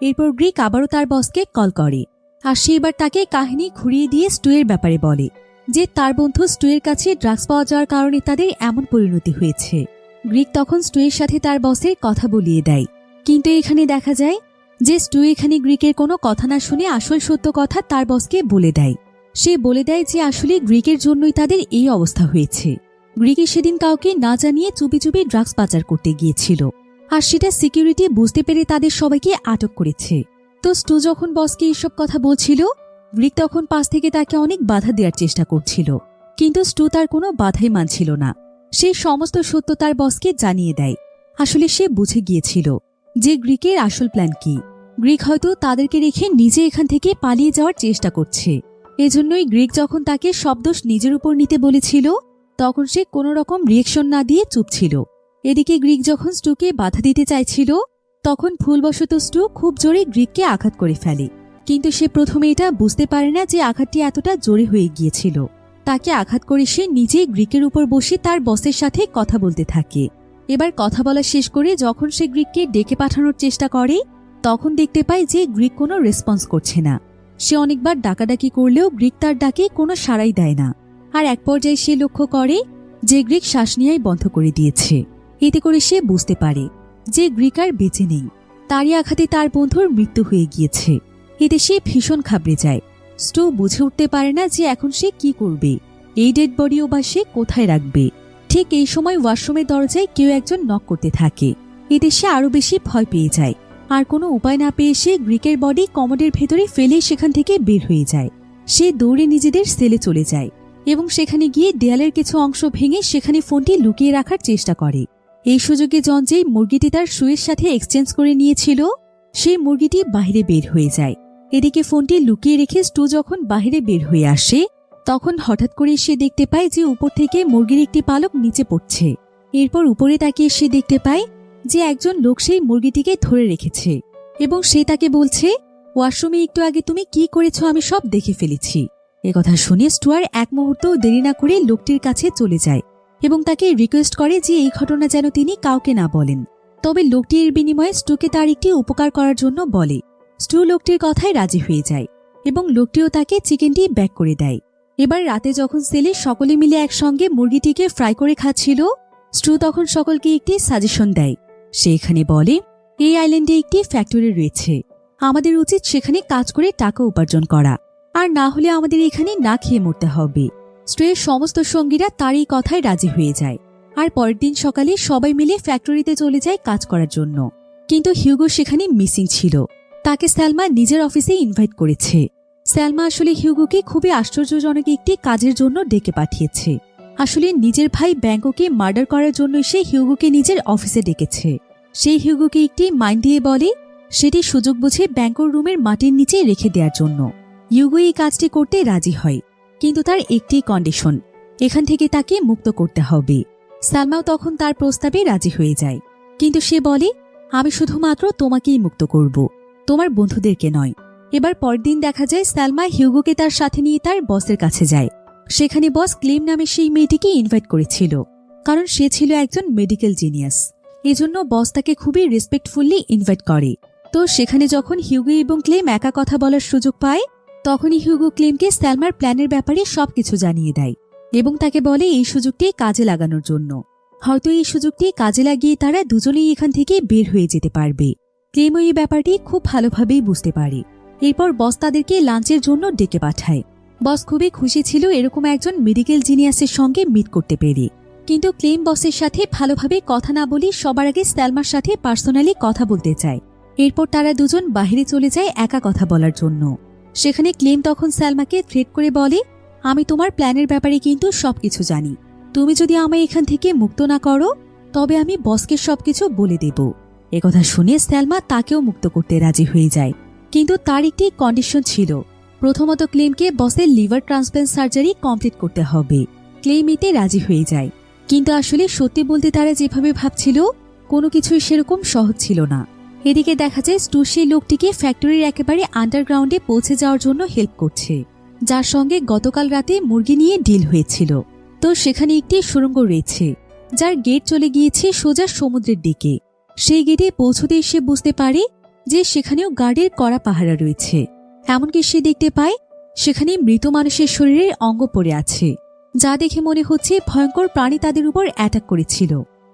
এরপর গ্রিক আবারও তার বসকে কল করে আর সে এবার তাকে কাহিনী ঘুরিয়ে দিয়ে স্টুয়ের ব্যাপারে বলে যে তার বন্ধু স্টুয়ের কাছে ড্রাগস পাওয়া যাওয়ার কারণে তাদের এমন পরিণতি হয়েছে। গ্রিক তখন স্টুয়ের সাথে তার বসের কথা বলিয়ে দেয়, কিন্তু এখানে দেখা যায় যে স্টু এখানে গ্রিকের কোনো কথা না শুনে আসল সত্য কথা তার বসকে বলে দেয়। সে বলে দেয় যে আসলে গ্রিকের জন্যই তাদের এই অবস্থা হয়েছে। গ্রিকে সেদিন কাউকে না জানিয়ে চুপি চুপি ড্রাগস পাচার করতে গিয়েছিল, আর সেটা সিকিউরিটি বুঝতে পেরে তাদের সবাইকে আটক করেছে। তো স্টু যখন বসকে এসব কথা বলছিল, গ্রিক তখন পাশ থেকে তাকে অনেক বাধা দেওয়ার চেষ্টা করছিল, কিন্তু স্টু তার কোনো বাধাই মানছিল না। সে সমস্ত সত্য তার বসকে জানিয়ে দেয়। আসলে সে বুঝে গিয়েছিল যে গ্রিকের আসল প্ল্যান কি। গ্রিক হয়তো তাদেরকে রেখে নিজে এখান থেকে পালিয়ে যাওয়ার চেষ্টা করছে। এজন্যই গ্রিক যখন তাকে সব দোষ নিজের উপর নিতে বলেছিল তখন সে কোনো রকম রিয়েকশন না দিয়ে চুপ ছিল। এদিকে গ্রিক যখন স্টুকে বাধা দিতে চাইছিল তখন ভুলবশত স্টু খুব জোরে গ্রিককে আঘাত করে ফেলে, কিন্তু সে প্রথমে এটা বুঝতে পারে না যে আঘাতটি এতটা জোরে হয়ে গিয়েছিল। তাকে আঘাত করে সে নিজে গ্রিকের উপর বসে তার বসের সাথে কথা বলতে থাকে। এবার কথা বলা শেষ করে যখন সে গ্রিককে ডেকে পাঠানোর চেষ্টা করে তখন দেখতে পায় যে গ্রিক কোনো রেসপন্স করছে না। সে অনেকবার ডাকাডাকি করলেও গ্রিক তার ডাকে কোনো সাড়াই দেয় না। আর এক পর্যায়ে সে লক্ষ্য করে যে গ্রিক শ্বাস নেওয়াই বন্ধ করে দিয়েছে। এতে করে সে বুঝতে পারে যে গ্রিক আর বেঁচে নেই, তারই আঘাতে তার বন্ধুর মৃত্যু হয়ে গিয়েছে। এতে সে ভীষণ ঘাবড়ে যায়। স্টু বুঝে উঠতে পারে না যে এখন সে কি করবে, এই ডেড বডিও বা সে কোথায় রাখবে। ঠিক এই সময় ওয়াশরুমের দরজায় কেউ একজন নক করতে থাকে। এতে সে আরো বেশি ভয় পেয়ে যায়। আর কোনো উপায় না পেয়ে সে গ্রিকের বডি কমোডের ভেতরে ফেলে সেখান থেকে বের হয়ে যায়। সে দৌড়ে নিজেদের সেলে চলে যায় এবং সেখানে গিয়ে দেয়ালের কিছু অংশ ভেঙে সেখানে ফোনটি লুকিয়ে রাখার চেষ্টা করে। এই সুযোগে জন যেই মুরগিটি তার শুয়ের সাথে এক্সচেঞ্জ করে নিয়েছিল সেই মুরগিটি বাইরে বের হয়ে যায়। এদিকে ফোনটি লুকিয়ে রেখে স্টু যখন বাইরে বের হয়ে আসে তখন হঠাৎ করে সে দেখতে পায় যে উপর থেকে মুরগির একটি পালক নিচে পড়ছে। এরপর উপরে তাকিয়ে সে দেখতে পায় যে একজন লোক সেই মুরগিটিকে ধরে রেখেছে এবং সে তাকে বলছে, ওয়াশরুমে একটু আগে তুমি কি করেছ আমি সব দেখে ফেলেছি। একথা শুনে স্টুয়ার এক মুহূর্ত দেরি না করে লোকটির কাছে চলে যায় এবং তাকে রিকোয়েস্ট করে যে এই ঘটনা যেন তিনি কাউকে না বলেন। তবে লোকটি এর বিনিময়ে স্টুকে তার একটি উপকার করার জন্য বলে। স্টু লোকটির কথায় রাজি হয়ে যায় এবং লোকটিও তাকে চিকেনটি ব্যাক করে দেয়। এবার রাতে যখন সেলে সকলে মিলে একসঙ্গে মুরগিটিকে ফ্রাই করে খাচ্ছিল স্টু তখন সকলকে একটি সাজেশন দেয়। সে এখানে বলে, এই আইল্যান্ডে একটি ফ্যাক্টরি রয়েছে, আমাদের উচিত সেখানে কাজ করে টাকা উপার্জন করা। আর না হলে আমাদের এখানে না খেয়ে মরতে হবে। স্ট্রের সমস্ত সঙ্গীরা তার এই কথায় রাজি হয়ে যায়। আর পরের দিন সকালে সবাই মিলে ফ্যাক্টরিতে চলে যায় কাজ করার জন্য। কিন্তু হিউগো সেখানে মিসিং ছিল। তাকে স্যালমা নিজের অফিসে ইনভাইট করেছে। স্যালমা আসলে হিউগোকে খুবই আশ্চর্যজনক একটি কাজের জন্য ডেকে পাঠিয়েছে। আসলে নিজের ভাই ব্যাঙ্কোকে মার্ডার করার জন্য সে হিউগোকে নিজের অফিসে ডেকেছে। সেই হিউগোকে একটি মাইন দিয়ে বলে সেটি সুযোগ বুঝে ব্যাঙ্কোর রুমের মাটির নিচে রেখে দেওয়ার জন্য। হিউগো এই কাজটি করতে রাজি হয়, কিন্তু তার একটি কন্ডিশন, এখান থেকে তাকে মুক্ত করতে হবে। সালমাও তখন তার প্রস্তাবে রাজি হয়ে যায়, কিন্তু সে বলে আমি শুধুমাত্র তোমাকেই মুক্ত করব, তোমার বন্ধুদেরকে নয়। এবার পরের দিন দেখা যায় সালমা হিউগোকে তার সাথে নিয়ে তার বসের কাছে যায়। সেখানে বস ক্লেম নামে সেই মেয়েটিকে ইনভাইট করেছিল, কারণ সে ছিল একজন মেডিকেল জিনিয়াস। এজন্য বস তাকে খুবই রেসপেক্টফুলি ইনভাইট করে। তো সেখানে যখন হিউগো এবং ক্লেম একা কথা বলার সুযোগ পায়, তখনই হিউগো ক্লেমকে সালমার প্ল্যানের ব্যাপারে সবকিছু জানিয়ে দেয় এবং তাকে বলে এই সুযোগটি কাজে লাগানোর জন্য। হয়তো এই সুযোগটি কাজে লাগিয়ে তারা দুজনেই এখান থেকে বের হয়ে যেতে পারবে। ক্লেমও এই ব্যাপারটি খুব ভালোভাবেই বুঝতে পারে। এরপর বস তাদেরকে লাঞ্চের জন্য ডেকে পাঠায়। বস খুবই খুশি ছিল এরকম একজন মেডিকেল জিনিয়াসের সঙ্গে মিট করতে পেরে। কিন্তু ক্লেম বসের সাথে ভালোভাবে কথা না বলে সবার আগে সালমার সাথে পার্সোনালি কথা বলতে চায়। এরপর তারা দুজন বাহিরে চলে যায় একা কথা বলার জন্য। সেখানে ক্লেম তখন সালমাকে থ্রেট করে বলে আমি তোমার প্ল্যানের ব্যাপারে কিন্তু সবকিছু জানি, তুমি যদি আমায় এখান থেকে মুক্ত না করো তবে আমি বসকে সবকিছু বলে দেব। একথা শুনে সালমা তাকেও মুক্ত করতে রাজি হয়ে যায়, কিন্তু তার একটি কন্ডিশন ছিল। প্রথমত ক্লেমকে বসের লিভার ট্রান্সপ্ল্যান্ট সার্জারি কমপ্লিট করতে হবে। ক্লেম এতে রাজি হয়ে যায়, কিন্তু আসলে সত্যি বলতে তারা যেভাবে ভাবছিল কোনো কিছুই সেরকম সহজ ছিল না। এদিকে দেখা যায় স্টু সেই লোকটিকে ফ্যাক্টরির একেবারে আন্ডারগ্রাউন্ডে পৌঁছে যাওয়ার জন্য হেল্প করছে, যার সঙ্গে গতকাল রাতে মুরগি নিয়ে ডিল হয়েছিল। তো সেখানে একটি সুড়ঙ্গ রয়েছে, যার গেট চলে গিয়েছে সোজা সমুদ্রের দিকে। সেই গেটে পৌঁছতে সে বুঝতে পারে যে সেখানেও গার্ডের কড়া পাহারা রয়েছে। এমনকি সে দেখতে পায় সেখানে মৃত মানুষের শরীরের অঙ্গ পড়ে আছে, যা দেখে মনে হচ্ছে ভয়ঙ্কর প্রাণী তাদের উপর অ্যাটাক করেছিল।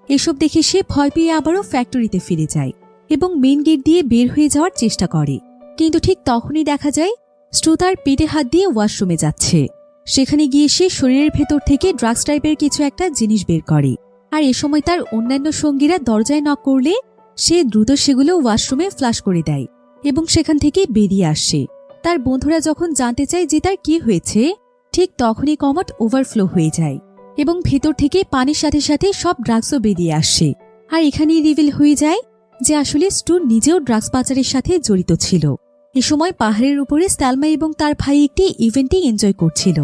এসব দেখে সে ভয় পেয়ে আবারও ফ্যাক্টরিতে ফিরে যায় এবং মেন গেট দিয়ে বের হয়ে যাওয়ার চেষ্টা করে। কিন্তু ঠিক তখনই দেখা যায় স্টু তার পেটে হাত দিয়ে ওয়াশরুমে যাচ্ছে। সেখানে গিয়ে সে শরীরের ভেতর থেকে ড্রাগস টাইপের কিছু একটা জিনিস বের করে। আর এ সময় তার অন্যান্য সঙ্গীরা দরজায় নক করলে সে দ্রুত সেগুলো ওয়াশরুমে ফ্লাশ করে দেয় এবং সেখান থেকে বেরিয়ে আসে। তার বন্ধুরা যখন জানতে চায় যে তার কি হয়েছে, ঠিক তখনই কমোড ওভারফ্লো হয়ে যায় এবং ভেতর থেকে পানির সাথে সাথে সব ড্রাগসও বেরিয়ে আসে। আর এখানেই রিভিল হয়ে যায় যে আসলে স্টু নিজেও ড্রাগস পাচারের সাথে জড়িত ছিল। এ সময় পাহাড়ের উপরে সালমা এবং তার ভাই একটি ইভেন্টে এনজয় করছিল।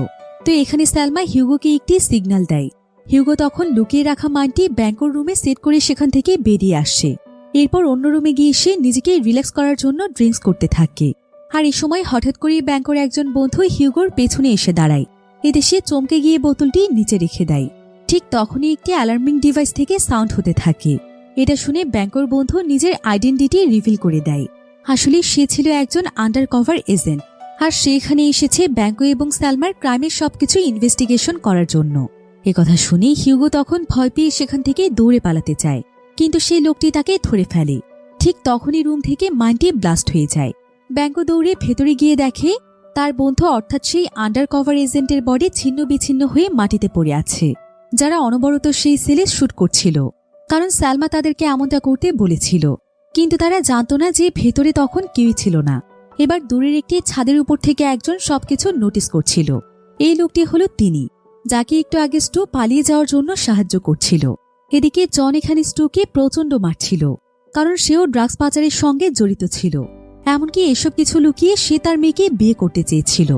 তো এখানে সালমা হিউগোকে একটি সিগন্যাল দেয়। হিউগো তখন লুকিয়ে রাখা মানটি ব্যাঙ্কোর রুমে সেট করে সেখান থেকে বেরিয়ে আসে। এরপর অন্য রুমে গিয়ে সে নিজেকে রিল্যাক্স করার জন্য ড্রিঙ্কস করতে থাকে। আর এই সময় হঠাৎ করে ব্যাঙ্কোর একজন বন্ধু হিউগোর পেছনে এসে দাঁড়ায়। এতে সে চমকে গিয়ে বোতলটি নিচে রেখে দেয়। ঠিক তখনই একটি অ্যালার্মিং ডিভাইস থেকে সাউন্ড হতে থাকে। এটা শুনে ব্যাঙ্কোর বন্ধু নিজের আইডেন্টিটি রিভিল করে দেয়। আসলে সে ছিল একজন আন্ডারকভার এজেন্ট, আর সে এখানে এসেছে ব্যাঙ্কো এবং সালমার ক্রাইমের সবকিছু ইনভেস্টিগেশন করার জন্য। একথা শুনে হিউগো তখন ভয় পেয়ে সেখান থেকে দৌড়ে পালাতে চায়, কিন্তু সেই লোকটি তাকে ধরে ফেলে। ঠিক তখনই রুম থেকে মাইনটি ব্লাস্ট হয়ে যায়। ব্যাঙ্কো দৌড়ে ভেতরে গিয়ে দেখে তার বন্ধু অর্থাৎ সেই আন্ডারকভার এজেন্টের বডি ছিন্ন বিচ্ছিন্ন হয়ে মাটিতে পড়ে আছে, যারা অনবরত সেই সেলে শুট করছিল, কারণ সালমা তাদেরকে এমনটা করতে বলেছিল। কিন্তু তারা জানত না যে ভেতরে তখন কেউই ছিল না। এবার দূরের একটি ছাদের উপর থেকে একজন সবকিছু নোটিস করছিল। এই লোকটি হলো তিনি, যাকে একটু আগে স্টু পালিয়ে যাওয়ার জন্য সাহায্য করছিল। এদিকে জন এখানে স্টুকে প্রচণ্ড মারছিল, কারণ সেও ড্রাগস পাচারের সঙ্গে জড়িত ছিল। এমনকি এসব কিছু লুকিয়ে সে তার মেয়েকে বিয়ে করতে চেয়েছিল।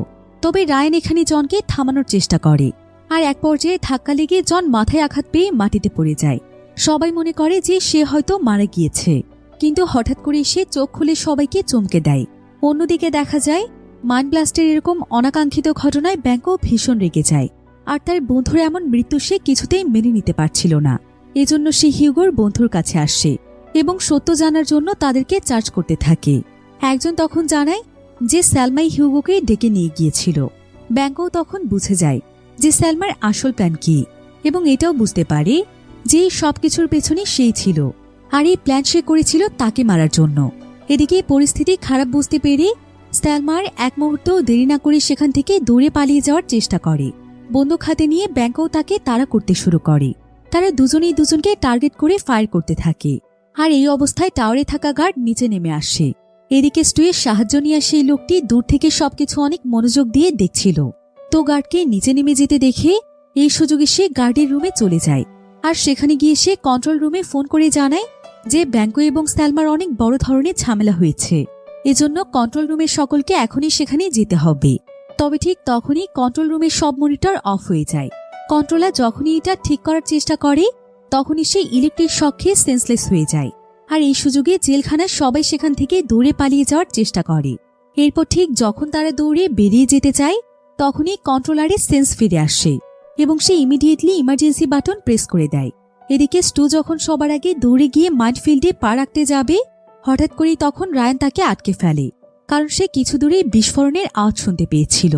তবে রায়ান এখানে জনকে থামানোর চেষ্টা করে, আর এক পর্যায়ে ধাক্কা লেগে জন মাথায় আঘাত পেয়ে মাটিতে পড়ে যায়। সবাই মনে করে যে সে হয়তো মারা গিয়েছে, কিন্তু হঠাৎ করে সে চোখ খুলে সবাইকে চমকে দেয়। অন্যদিকে দেখা যায় মাইন্ড ব্লাস্টের এরকম অনাকাঙ্ক্ষিত ঘটনায় ব্যাঙ্কও ভীষণ রেগে যায়, আর তার বন্ধুর এমন মৃত্যু সে কিছুতেই মেনে নিতে পারছিল না। এজন্য সে হিউগোর বন্ধুর কাছে আসে এবং সত্য জানার জন্য তাদেরকে চার্জ করতে থাকে। একজন তখন জানায় যে সালমাই হিউগোকে ডেকে নিয়ে গিয়েছিল। ব্যাঙ্কও তখন বুঝে যায় যে সালমার আসল প্ল্যান কি, এবং এটাও বুঝতে পারে যে সবকিছুর পেছনে সেই ছিল, আর এই প্ল্যান সে করেছিল তাকে মারার জন্য। এদিকে পরিস্থিতি খারাপ বুঝতে পেরে স্যালমার এক মুহূর্তও দেরি না করে সেখান থেকে দূরে পালিয়ে যাওয়ার চেষ্টা করে। বন্দুক হাতে নিয়ে ব্যাংকও তাকে তাড়া করতে শুরু করে। তারা দুজনেই দুজনকে টার্গেট করে ফায়ার করতে থাকে। আর এই অবস্থায় টাওয়ারে থাকা গার্ড নিচে নেমে আসে। এদিকে স্টুয়ের সাহায্য নিয়ে সেই লোকটি দূর থেকে সবকিছু অনেক মনোযোগ দিয়ে দেখছিল। তো গার্ডকে নিচে নেমে যেতে দেখে এই সুযোগে সে গার্ডের রুমে চলে যায়। আর সেখানে গিয়ে সে কন্ট্রোল রুমে ফোন করে জানায় যে ব্যাংকো এবং স্যালমার অনেক বড় ধরনের ঝামেলা হয়েছে, এজন্য কন্ট্রোল রুমের সকলকে এখনই সেখানে যেতে হবে। তবে ঠিক তখনই কন্ট্রোল রুমের সব মনিটর অফ হয়ে যায়। কন্ট্রোলার যখনই এটা ঠিক করার চেষ্টা করে তখনই সে ইলেকট্রিক শক খেয়ে সেন্সলেস হয়ে যায়। আর এই সুযোগে জেলখানার সবাই সেখান থেকে দৌড়ে পালিয়ে যাওয়ার চেষ্টা করে। এরপর ঠিক যখন তারা দৌড়ে বেরিয়ে যেতে চায় তখনই কন্ট্রোলারের সেন্স ফিরে আসে এবং সে ইমিডিয়েটলি ইমার্জেন্সি বাটন প্রেস করে দেয়। এদিকে স্টু যখন সবার আগে দৌড়ে গিয়ে মাইনফিল্ডে পা রাখতে যাবে হঠাৎ করেই তখন রায়ান তাকে আটকে ফেলে, কারণ সে কিছু দূরে বিস্ফোরণের আওয়াজ শুনতে পেয়েছিল।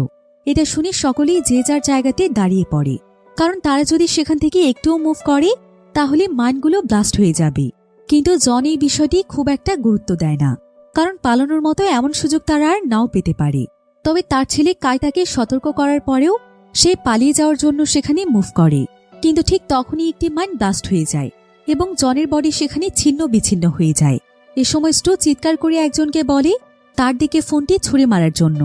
এটা শুনে সকলেই যে যার জায়গাতে দাঁড়িয়ে পড়ে, কারণ তারা যদি সেখান থেকে একটুও মুভ করে তাহলে মাইনগুলো ব্লাস্ট হয়ে যাবে। কিন্তু জন এই বিষয়টি খুব একটা গুরুত্ব দেয় না, কারণ পালানোর মতো এমন সুযোগ তারা আর নাও পেতে পারে। তবে তার ছেলে কাই তাকে সতর্ক করার পরেও সে পালিয়ে যাওয়ার জন্য সেখানে মুভ করে। কিন্তু ঠিক তখনই একটি মাইন ব্লাস্ট হয়ে যায় এবং জনের বডি সেখানে ছিন্ন বিচ্ছিন্ন হয়ে যায়। এ সময় স্টু চিৎকার করে একজনকে বলে তার দিকে ফোনটি ছুঁড়ে মারার জন্য,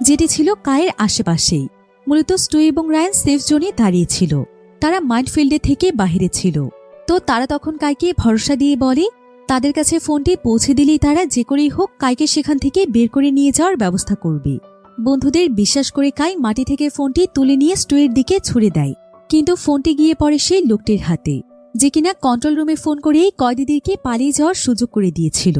যেটি ছিল কায়ের আশেপাশেই। মূলত স্টু এবং রায়ান সেফ জোনে দাঁড়িয়েছিল, তারা মাইনফিল্ডে থেকে বাহিরে ছিল। তো তারা তখন কাইকে ভরসা দিয়ে বলে তাদের কাছে ফোনটি পৌঁছে দিলেই তারা যে করেই হোক কাইকে সেখান থেকে বের করে নিয়ে যাওয়ার ব্যবস্থা করবে। বন্ধুদের বিশ্বাস করে কাই মাটি থেকে ফোনটি তুলে নিয়ে স্টুয়ের দিকে ছুড়ে দেয়, কিন্তু ফোনটি গিয়ে পড়ে সেই লোকটির হাতে, যে কিনা কন্ট্রোল রুমে ফোন করেই কয়েদিদেরকে পালিয়ে যাওয়ার সুযোগ করে দিয়েছিল।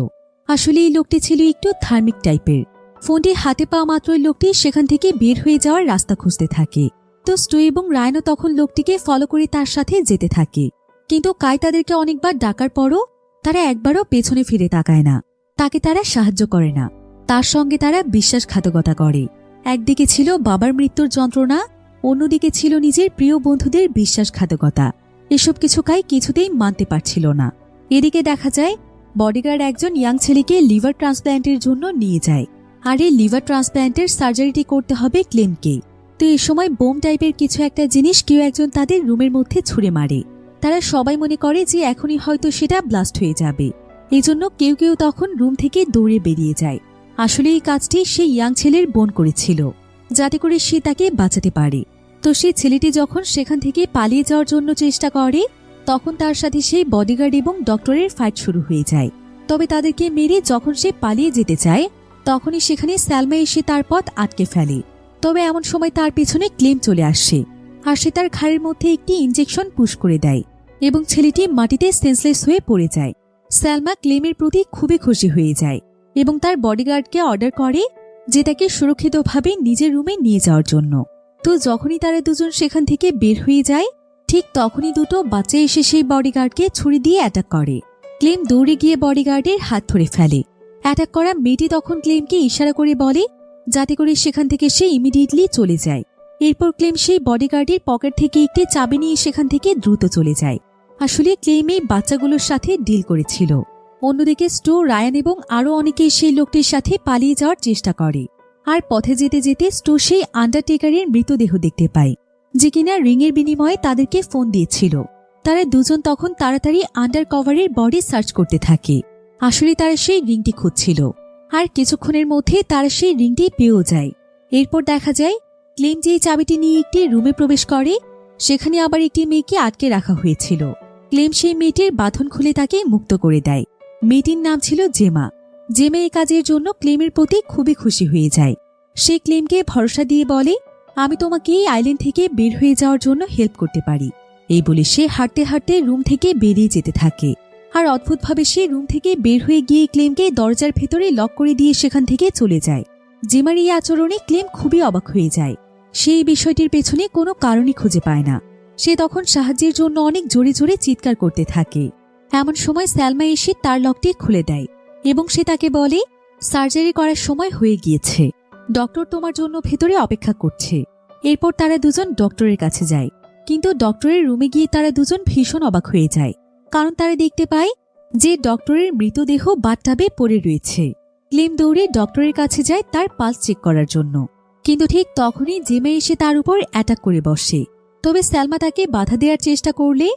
আসলে এই লোকটি ছিল একটু ধার্মিক টাইপের। ফোনটি হাতে পাওয়া মাত্রই লোকটি সেখান থেকে বের হয়ে যাওয়ার রাস্তা খুঁজতে থাকে। তো স্টু এবং রায়ানও তখন লোকটিকে ফলো করে তার সাথে যেতে থাকে। কিন্তু কাই তাদেরকে অনেকবার ডাকার পরও তারা একবারও পেছনে ফিরে তাকায় না, তাকে তারা সাহায্য করে না। তার সঙ্গে তারা বিশ্বাসঘাতকতা করে। একদিকে ছিল বাবার মৃত্যুর যন্ত্রণা, অন্যদিকে ছিল নিজের প্রিয় বন্ধুদের বিশ্বাসঘাতকতা। এসব কিছু কাই কিছুতেই মানতে পারছিল না। এদিকে দেখা যায় বডিগার্ড একজন ইয়াং ছেলেকে লিভার ট্রান্সপ্ল্যান্টের জন্য নিয়ে যায়। আর এই লিভার ট্রান্সপ্ল্যান্টের সার্জারিটি করতে হবে ক্লেমকে। তো এই সময় বোম টাইপের কিছু একটা জিনিস কেউ একজন তাদের রুমের মধ্যে ছুঁড়ে মারে। তারা সবাই মনে করে যে এখনই হয়তো সেটা ব্লাস্ট হয়ে যাবে, এই জন্য কেউ কেউ তখন রুম থেকে দৌড়ে বেরিয়ে যায়। আসলে এই কাজটি সেই ইয়াং ছেলের বোন করেছিল, যাতে করে সে তাকে বাঁচাতে পারে। তো সেই ছেলেটি যখন সেখান থেকে পালিয়ে যাওয়ার জন্য চেষ্টা করে তখন তার সাথে সেই বডিগার্ড এবং ডক্টরের ফাইট শুরু হয়ে যায়। তবে তাদেরকে মেরে যখন সে পালিয়ে যেতে চায় তখনই সেখানে স্যালমা এসে তার পথ আটকে ফেলে। তবে এমন সময় তার পেছনে ক্লেম চলে আসে আর সে তার ঘাড়ের মধ্যে একটি ইনজেকশন পুশ করে দেয় এবং ছেলেটি মাটিতে সেন্সলেস হয়ে পড়ে যায়। স্যালমা ক্লেমের প্রতি খুবই খুশি হয়ে যায় এবং তার বডিগার্ডকে অর্ডার করে যে তাকে সুরক্ষিতভাবে নিজের রুমে নিয়ে যাওয়ার জন্য। তো যখনই তারা দুজন সেখান থেকে বের হয়ে যায় ঠিক তখনই দুটো বাচ্চা এসে সেই বডিগার্ডকে ছুরি দিয়ে অ্যাটাক করে। ক্লেম দৌড়ে গিয়ে বডিগার্ডের হাত ধরে ফেলে। অ্যাটাক করা মেয়েটি তখন ক্লেমকে ইশারা করে বলে যাতে করে সেখান থেকে সে ইমিডিয়েটলি চলে যায়। এরপর ক্লেম সেই বডিগার্ডের পকেট থেকে একটি চাবি নিয়ে সেখান থেকে দ্রুত চলে যায়। আসলে ক্লেম এই বাচ্চাগুলোর সাথে ডিল করেছিল। অন্যদিকে স্টু, রায়ান এবং আরও অনেকে সেই লোকটির সাথে পালিয়ে যাওয়ার চেষ্টা করে। আর পথে যেতে যেতে স্টু সেই আন্ডারটেকারের মৃতদেহ দেখতে পায়, যে কিনা রিংয়ের বিনিময়ে তাদেরকে ফোন দিয়েছিল। তারা দুজন তখন তাড়াতাড়ি আন্ডার কভারের বডি সার্চ করতে থাকে। আসলে তারা সেই রিংটি খুঁজছিল আর কিছুক্ষণের মধ্যে তারা সেই রিংটি পেয়েও যায়। এরপর দেখা যায় ক্লেম যেই চাবিটি নিয়ে একটি রুমে প্রবেশ করে সেখানে আবার একটি মেয়েকে আটকে রাখা হয়েছিল। ক্লেম সেই মেয়েটির বাঁধন খুলে তাকে মুক্ত করে দেয়। মেয়েটির নাম ছিল জেমা। জেমা এই কাজের জন্য ক্লেমের প্রতি খুবই খুশি হয়ে যায়। সে ক্লেমকে ভরসা দিয়ে বলে আমি তোমাকে এই আইল্যান্ড থেকে বের হয়ে যাওয়ার জন্য হেল্প করতে পারি। এই বলে সে হাঁটতে হাঁটতে রুম থেকে বেরিয়ে যেতে থাকে। আর অদ্ভুতভাবে সে রুম থেকে বের হয়ে গিয়ে ক্লেমকে দরজার ভেতরে লক করে দিয়ে সেখান থেকে চলে যায়। জেমার এই আচরণে ক্লেম খুবই অবাক হয়ে যায়। সে এই বিষয়টির পেছনে কোনো কারণই খুঁজে পায় না। সে তখন সাহায্যের জন্য অনেক জোরে জোরে চিৎকার করতে থাকে। এমন সময় স্যালমা এসে তার লকটি খুলে দেয় এবং সে তাকে বলে সার্জারি করার সময় হয়ে গিয়েছে, ডক্টর তোমার জন্য ভেতরে অপেক্ষা করছে। এরপর তারা দুজন ডক্টরের কাছে যায়, কিন্তু ডক্টরের রুমে গিয়ে তারা দুজন ভীষণ অবাক হয়ে যায়, কারণ তারা দেখতে পায় যে ডক্টরের মৃতদেহ বাথটাবে পড়ে রয়েছে ক্লেম দৌড়ে ডক্টরের কাছে যায় তার পালস চেক করার জন্য, কিন্তু ঠিক তখনই জেমা এসে তার উপর অ্যাটাক করে বসে। তবে সালমা তাকে বাধা দেওয়ার চেষ্টা করলে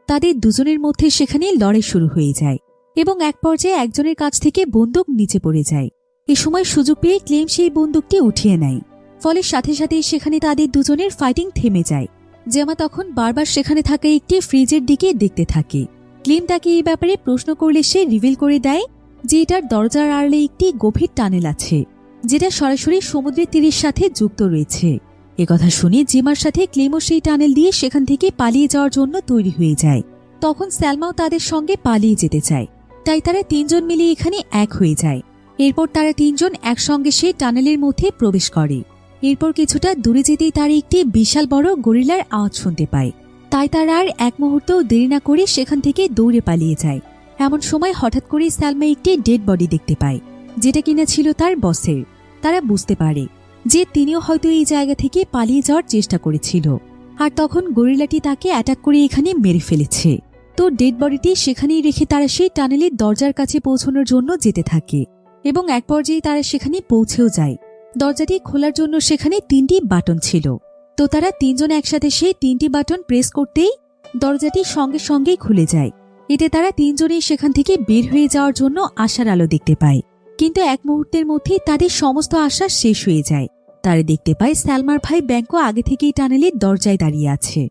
তাদের দুজনের মধ্যে সেখানে লড়াই শুরু হয়ে যায় এবং এক পর্যায়ে একজনের কাছ থেকে বন্দুক নিচে পড়ে যায়। এ সময় সুযোগ পেয়ে ক্লেম সেই বন্দুকটি উঠিয়ে নেয়, ফলে সাথে সাথে সেখানে তাদের দুজনের ফাইটিং থেমে যায়। জেমা তখন বারবার সেখানে থাকা একটি ফ্রিজের দিকে দেখতে থাকে। ক্লেম তাকে এই ব্যাপারে প্রশ্ন করলে সে রিভিল করে দেয় যে এটার দরজার আড়ালে একটি গভীর টানেল আছে, যেটা সরাসরি সমুদ্রের তীরের সাথে যুক্ত রয়েছে। একথা শুনে জেমার সাথে ক্লেমও সেই টানেল দিয়ে সেখান থেকে পালিয়ে যাওয়ার জন্য তৈরি হয়ে যায়। তখন সালমাও তাদের সঙ্গে পালিয়ে যেতে চায়, তাই তারা তিনজন মিলে এখানে এক হয়ে যায়। এরপর তারা তিনজন একসঙ্গে সেই টানেলের মধ্যে প্রবেশ করে। এরপর কিছুটা দূরে যেতেই তারা একটি বিশাল বড় গরিলার আওয়াজ শুনতে পায়, তাই তারা আর এক মুহূর্তও দেরি না করে সেখান থেকে দৌড়ে পালিয়ে যায়। এমন সময় হঠাৎ করে সালমা একটি ডেড বডি দেখতে পায়, যেটা কিনা ছিল তার বসের। তারা বুঝতে পারে যে তিনিও হয়তো এই জায়গা থেকে পালিয়ে যাওয়ার চেষ্টা করেছিল, আর তখন গরিলাটি তাকে অ্যাটাক করে এখানে মেরে ফেলেছে। তো ডেড বডিটি সেখানেই রেখে তারা সেই টানেলের দরজার কাছে পৌঁছানোর জন্য যেতে থাকে এবং এক পর্যায়ে তারা সেখানে পৌঁছেও যায়। দরজাটি খোলার জন্য সেখানে 3টি বাটন ছিল। তো তারা তিনজন একসাথে সেই 3টি বাটন প্রেস করতেই দরজাটি সঙ্গে সঙ্গেই খুলে যায়। এতে তারা তিনজনেই সেখান থেকে বের হয়ে যাওয়ার জন্য আশার আলো দেখতে পায়, কিন্তু এক মুহূর্তের মধ্যেই তাদের সমস্ত আশা শেষ হয়ে যায়। তারা দেখতে পায় সালমার ভাই ব্যাংকো আগে থেকেই টানেলের দরজায় দাঁড়িয়ে আছে।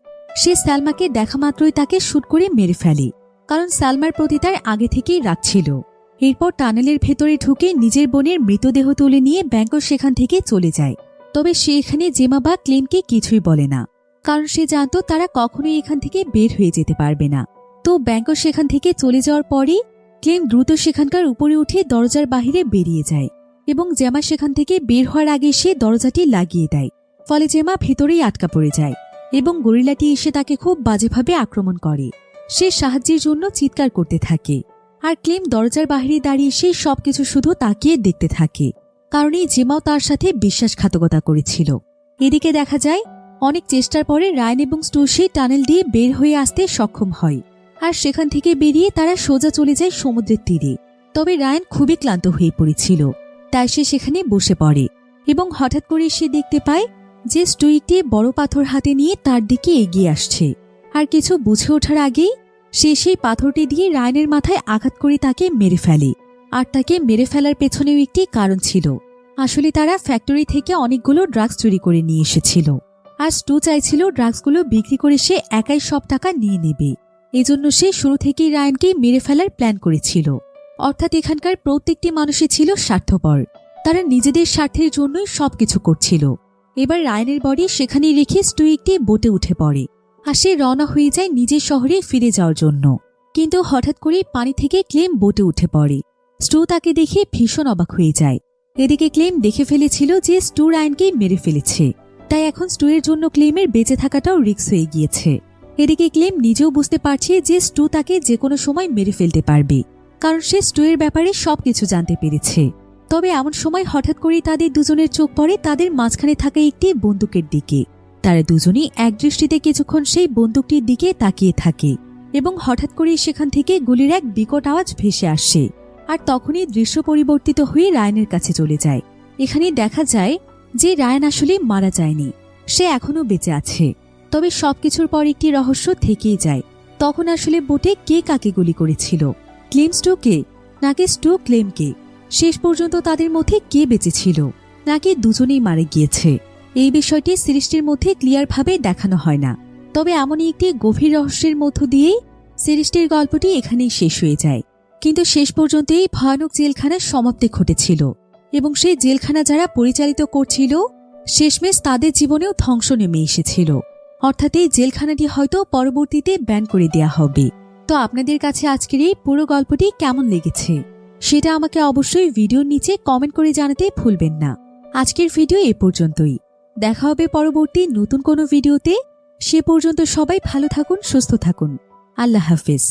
সে সালমাকে দেখা মাত্রই তাকে শুট করে মেরে ফেলে, কারণ সালমার প্রতি তার আগে থেকেই রাগ ছিল। এরপর টানেলের ভেতরে ঢুকে নিজের বোনের মৃতদেহ তুলে নিয়ে ব্যাংকো সেখান থেকে চলে যায়। তবে সে এখানে জেমা বা ক্লেমকে কিছুই বলে না, কারণ সে জানত তারা কখনোই এখান থেকে বের হয়ে যেতে পারবে না। তো ব্যাংকো সেখান থেকে চলে যাওয়ার পরই ক্লেম দ্রুত সেখানকার উপরে উঠে দরজার বাহিরে বেরিয়ে যায় এবং জেমা সেখান থেকে বের হওয়ার আগে সে দরজাটি লাগিয়ে দেয়। ফলে জেমা ভেতরেই আটকা পড়ে যায় এবং গরিলাটি এসে তাকে খুব বাজেভাবে আক্রমণ করে। সে সাহায্যের জন্য চিৎকার করতে থাকে, আর ক্লেম দরজার বাহিরে দাঁড়িয়ে সে সবকিছু শুধু তাকিয়ে দেখতে থাকে, কারণ এই জেমাও তার সাথে বিশ্বাসঘাতকতা করেছিল। এদিকে দেখা যায় অনেক চেষ্টার পরে রায়ন এবং স্টু সেই টানেল দিয়ে বের হয়ে আসতে সক্ষম হয়, আর সেখান থেকে বেরিয়ে তারা সোজা চলে যায় সমুদ্রের তীরে। তবে রায়ন খুবই ক্লান্ত হয়ে পড়েছিল, তাই সে সেখানে বসে পড়ে এবং হঠাৎ করে সে দেখতে পায় যে স্টু একটি বড় পাথর হাতে নিয়ে তার দিকে এগিয়ে আসছে। আর কিছু বুঝে ওঠার আগেই সে সেই পাথরটি দিয়ে রায়নের মাথায় আঘাত করে তাকে মেরে ফেলে। আর তাকে মেরে ফেলার পেছনেও একটি কারণ ছিল। আসলে তারা ফ্যাক্টরি থেকে অনেকগুলো ড্রাগস চুরি করে নিয়ে এসেছিল, আর স্টু চাইছিল ড্রাগসগুলো বিক্রি করে সে একাই সব টাকা নিয়ে নেবে। এজন্য সে শুরু থেকেই রায়নকে মেরে ফেলার প্ল্যান করেছিল। অর্থাৎ এখানকার প্রত্যেকটি মানুষই ছিল স্বার্থপর, তারা নিজেদের স্বার্থের জন্যই সবকিছু করছিল। এবার রায়নের বডি সেখানেই রেখে স্টু একটি বোটে উঠে পড়ে, আর সে রওনা হয়ে যায় নিজের শহরে ফিরে যাওয়ার জন্য। কিন্তু হঠাৎ করে পানি থেকে ক্লেম বোটে উঠে পড়ে। স্টু তাকে দেখে ভীষণ অবাক হয়ে যায়। এদিকে ক্লেম দেখে ফেলেছিল যে স্টু রায়নকেই মেরে ফেলেছে, তাই এখন স্টু এর জন্য ক্লেমের বেঁচে থাকাটাও রিস্ক হয়ে গিয়েছে। এদিকে ক্লেম নিজেও বুঝতে পারছে যে স্টু তাকে যে কোনো সময় মেরে ফেলতে পারবে, কারণ সে স্টু এর ব্যাপারে সবকিছু জানতে পেরেছে। তবে এমন সময় হঠাৎ করেই তাদের দুজনের চোখ পড়ে তাদের মাঝখানে থাকা একটি বন্দুকের দিকে। তারা দুজনেই এক দৃষ্টিতে কিছুক্ষণ সেই বন্দুকটির দিকে তাকিয়ে থাকে এবং হঠাৎ করেই সেখান থেকে গুলির এক বিকট আওয়াজ ভেসে আসে। আর তখনই দৃশ্য পরিবর্তিত হয়ে রায়নের কাছে চলে যায়। এখানে দেখা যায় যে রায়ন আসলে মারা যায়নি, সে এখনো বেঁচে আছে। তবে সবকিছুর পর একটি রহস্য থেকেই যায়, তখন আসলে বোটে কে কাকে গুলি করেছিল, ক্লেম স্টুকে নাকি স্টু ক্লেমকে? শেষ পর্যন্ত তাদের মধ্যে কে বেঁচে ছিল, নাকি দুজনেই মারা গিয়েছে? এই বিষয়টি সিরিজটির মধ্যে ক্লিয়ারভাবে দেখানো হয় না। তবে এমনই একটি গভীর রহস্যের মধ্য দিয়েই সিরিজটির গল্পটি এখানেই শেষ হয়ে যায়। কিন্তু শেষ পর্যন্ত এই ভয়ানক জেলখানার সমাপ্তি ঘটেছিল এবং সেই জেলখানা যারা পরিচালিত করছিল শেষমেশ তাদের জীবনেও ধ্বংস নেমে এসেছিল। অর্থাৎ এই জেলখানাটি হয়তো পরবর্তীতে ব্যান করে দেয়া হবে। তো আপনাদের কাছে আজকের এই পুরো গল্পটি কেমন লেগেছে সেটা আমাকে অবশ্যই ভিডিওর নিচে কমেন্ট করে জানাতে ভুলবেন না। আজকের ভিডিও এ পর্যন্তই, দেখা হবে পরবর্তী নতুন কোনো ভিডিওতে। সে পর্যন্ত সবাই ভালো থাকুন, সুস্থ থাকুন। আল্লাহ হাফেজ।